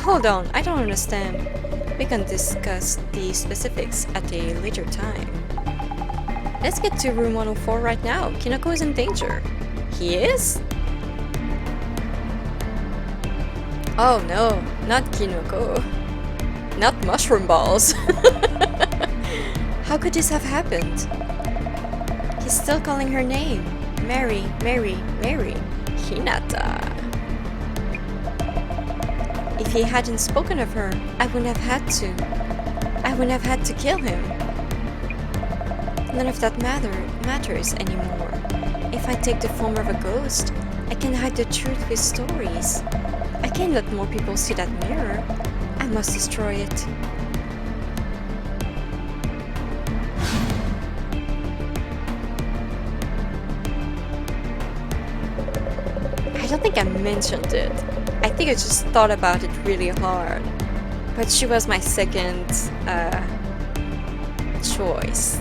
Hold on, I don't understand. We can discuss the specifics at a later time. Let's get to room 104 right now. Kinoko is in danger. He is? Oh no, not Kinoko. Not mushroom balls. How could this have happened? He's still calling her name. Mary. Hinata. If he hadn't spoken of her, I wouldn't have had to. I wouldn't have had to kill him. None of that matters anymore. If I take the form of a ghost, I can hide the truth with stories. I can't let more people see that mirror. I must destroy it. I don't think I mentioned it. I think I just thought about it really hard. But she was my second choice.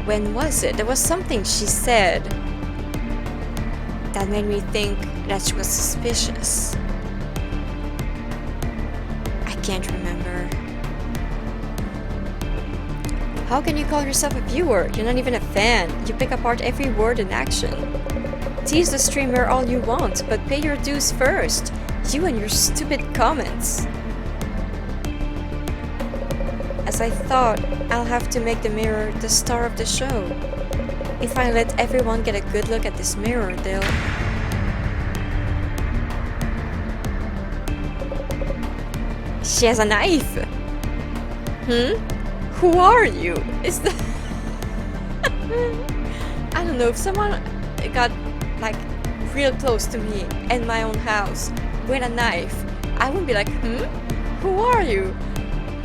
When was it? There was something she said that made me think that she was suspicious. can't remember. How can you call yourself a viewer? You're not even a fan. You pick apart every word in action. Tease the streamer all you want, but pay your dues first. You and your stupid comments. As I thought, I'll have to make the mirror the star of the show. If I let everyone get a good look at this mirror, they'll... She has a knife! Who are you? Is that... I don't know, if someone got, like, real close to me in my own house with a knife, I would be like, Who are you?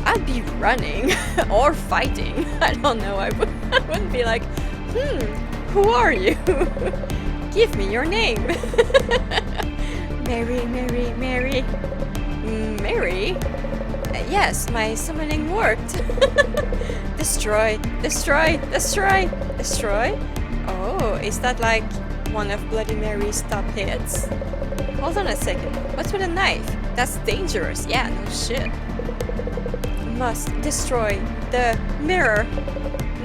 I'd be running or fighting. I don't know, I wouldn't be like, who are you? Give me your name. Mary, Mary, Mary. Mary? Yes, my summoning worked. Destroy, destroy, destroy, destroy. Oh, is that like one of Bloody Mary's top hits? Hold on a second. What's with a knife? That's dangerous. Yeah, no shit. Must destroy the mirror.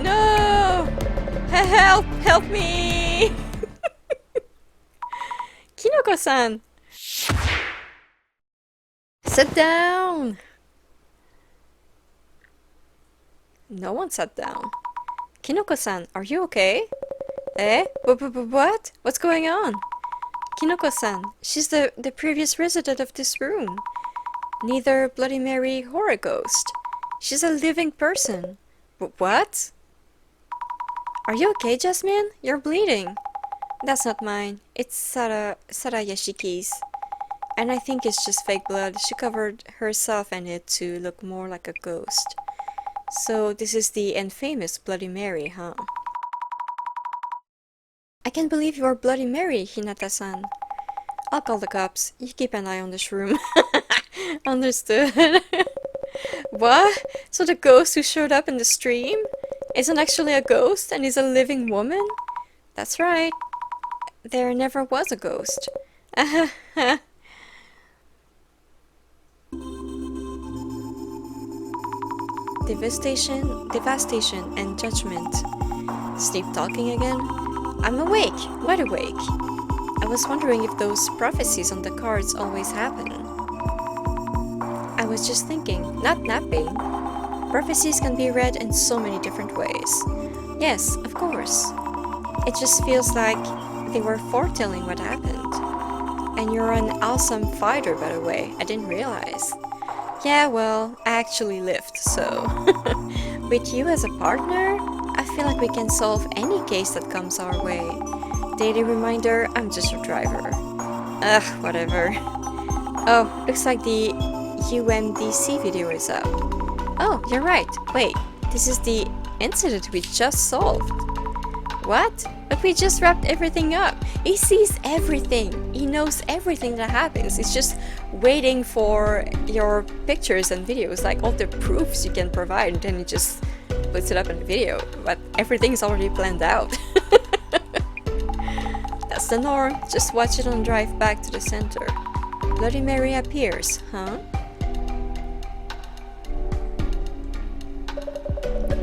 No! Help! Help me! Kinoko-san! Sit down! No one sat down. Kinoko-san, are you okay? Eh? What? What's going on? Kinoko-san, she's the previous resident of this room. Neither Bloody Mary or a ghost. She's a living person. What? Are you okay, Jasmine? You're bleeding. That's not mine. It's Sara Yashiki's. And I think it's just fake blood. She covered herself in it to look more like a ghost. So this is the infamous Bloody Mary, huh? I can't believe you're Bloody Mary, Hinata-san. I'll call the cops. You keep an eye on this room. Understood. What? So the ghost who showed up in the stream isn't actually a ghost and is a living woman? That's right. There never was a ghost. Devastation and judgment. Sleep talking again? I'm awake, wide awake. I was wondering if those prophecies on the cards always happen. I was just thinking, not napping. Prophecies can be read in so many different ways. Yes, of course. It just feels like they were foretelling what happened. And you're an awesome fighter, by the way. I didn't realize. Yeah, well, I actually lived, so... With you as a partner, I feel like we can solve any case that comes our way. Daily reminder, I'm just your driver. Ugh, whatever. Oh, looks like the UMDC video is up. Oh, you're right. Wait, this is the incident we just solved. What? But we just wrapped everything up. He sees everything. He knows everything that happens. He's just waiting for your pictures and videos, like all the proofs you can provide, and then he just puts it up in the video. But everything's already planned out. That's the norm. Just watch it on drive back to the center. Bloody Mary appears, huh?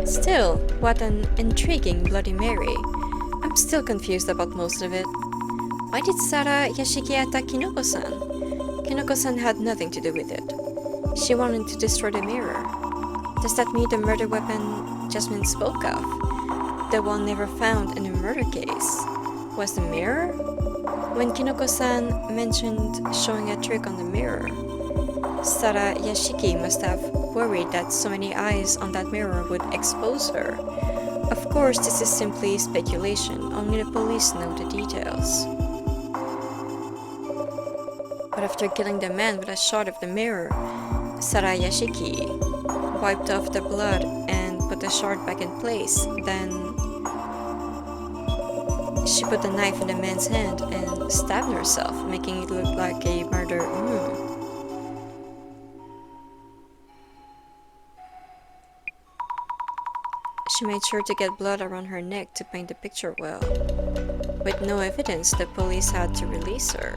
Still, what an intriguing Bloody Mary. I'm still confused about most of it. Why did Sara Yashiki attack Kinoko-san? Kinoko-san had nothing to do with it. She wanted to destroy the mirror. Does that mean the murder weapon Jasmine spoke of, the one never found in a murder case, was the mirror? When Kinoko-san mentioned showing a trick on the mirror, Sara Yashiki must have worried that so many eyes on that mirror would expose her. Of course, this is simply speculation, only the police know the details. But after killing the man with a shot of the mirror, Sara Yashiki wiped off the blood and put the shard back in place. Then she put the knife in the man's hand and stabbed herself, making it look like a murder. She made sure to get blood around her neck to paint the picture well. With no evidence, the police had to release her.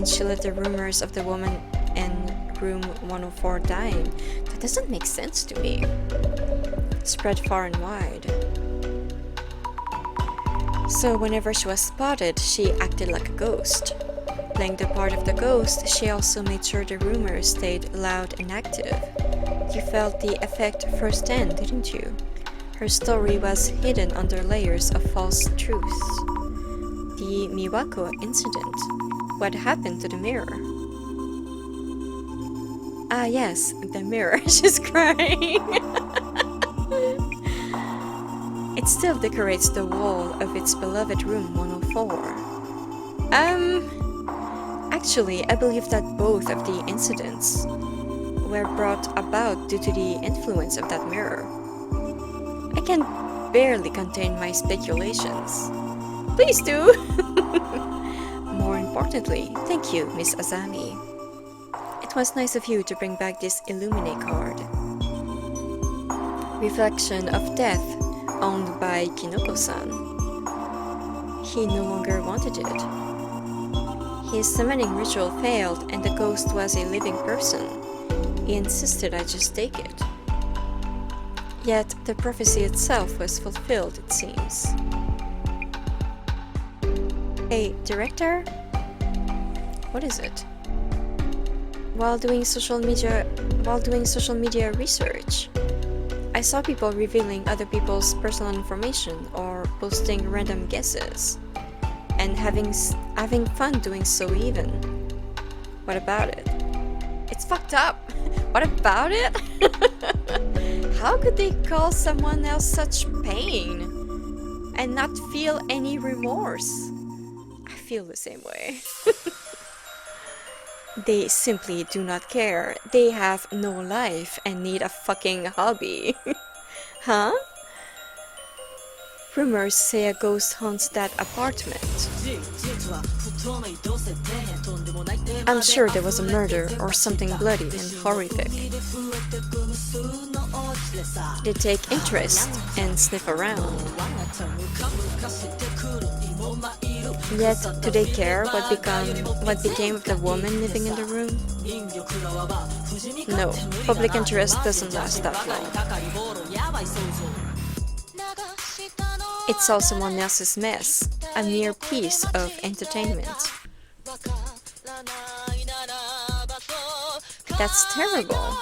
mean she let the rumors of the woman in room 104 dying? That doesn't make sense to me. Spread far and wide. So whenever she was spotted, she acted like a ghost. Playing the part of the ghost, she also made sure the rumors stayed loud and active. You felt the effect firsthand, didn't you? Her story was hidden under layers of false truths. The Miwako incident. What happened to the mirror? Ah yes, the mirror. She's crying. It still decorates the wall of its beloved room 104. Actually, I believe that both of the incidents were brought about due to the influence of that mirror. I can barely contain my speculations. Please do! More importantly, thank you, Miss Azami. It was nice of you to bring back this Illuminate card. Reflection of Death, owned by Kinoko-san. He no longer wanted it. His summoning ritual failed and the ghost was a living person. He insisted I just take it. Yet the prophecy itself was fulfilled, it seems. Hey, director? What is it? While doing social media research, I saw people revealing other people's personal information or posting random guesses, and having fun doing so even. What about it? It's fucked up. What about it? How could they cause someone else such pain and not feel any remorse? I feel the same way. They simply do not care. They have no life and need a fucking hobby. Huh? Rumors say a ghost haunts that apartment. I'm sure there was a murder or something bloody and horrific. They take interest and sniff around. Yet, do they care what became of the woman living in the room? No, public interest doesn't last that long. It's all someone else's mess, a mere piece of entertainment. That's terrible.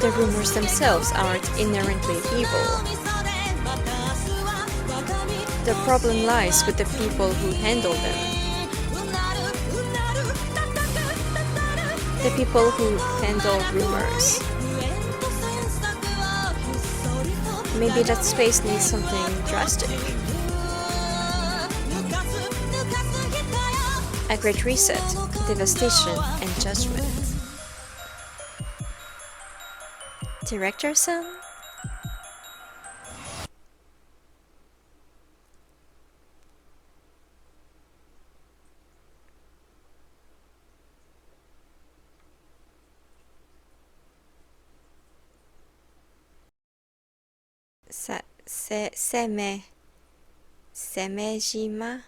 The rumors themselves aren't inherently evil. The problem lies with the people who handle them. The people who handle rumors. Maybe that space needs something drastic. A great reset, devastation, and judgment. Director-san? Semejima?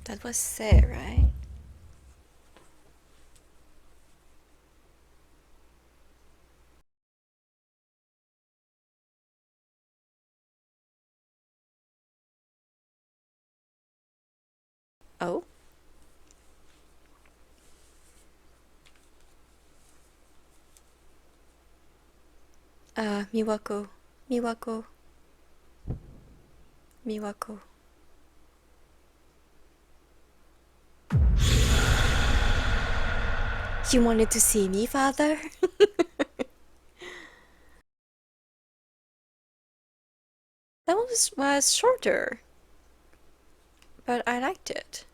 That was Se, right? Oh? Miwako. Miwako. Miwako. You wanted to see me, father? That was shorter, but I liked it.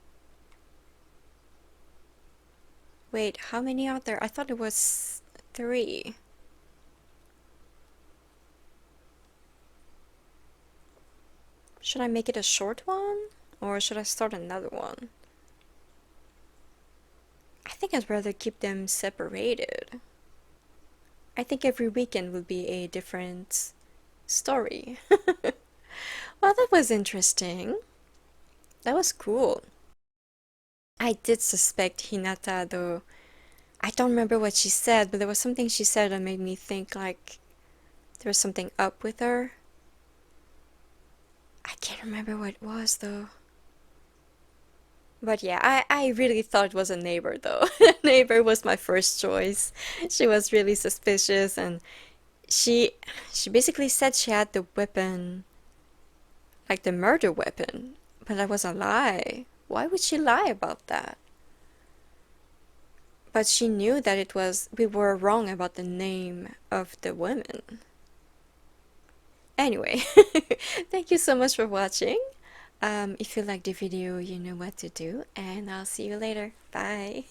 Wait, how many are there? I thought it was 3. Should I make it a short one? Or should I start another one? think I'd rather keep them separated. I think every weekend will be a different story. Well, that was interesting. That was cool. I did suspect Hinata, though. I don't remember what she said, but there was something she said that made me think like there was something up with her. I can't remember what it was, though. But yeah, I really thought it was a neighbor, though. Neighbor was my first choice. She was really suspicious, and she she basically said she had the weapon, like the murder weapon, but that was a lie. Why would she lie about that? But she knew that it was we were wrong about the name of the women. Anyway, thank you so much for watching. If you liked the video, you know what to do, and I'll see you later. Bye.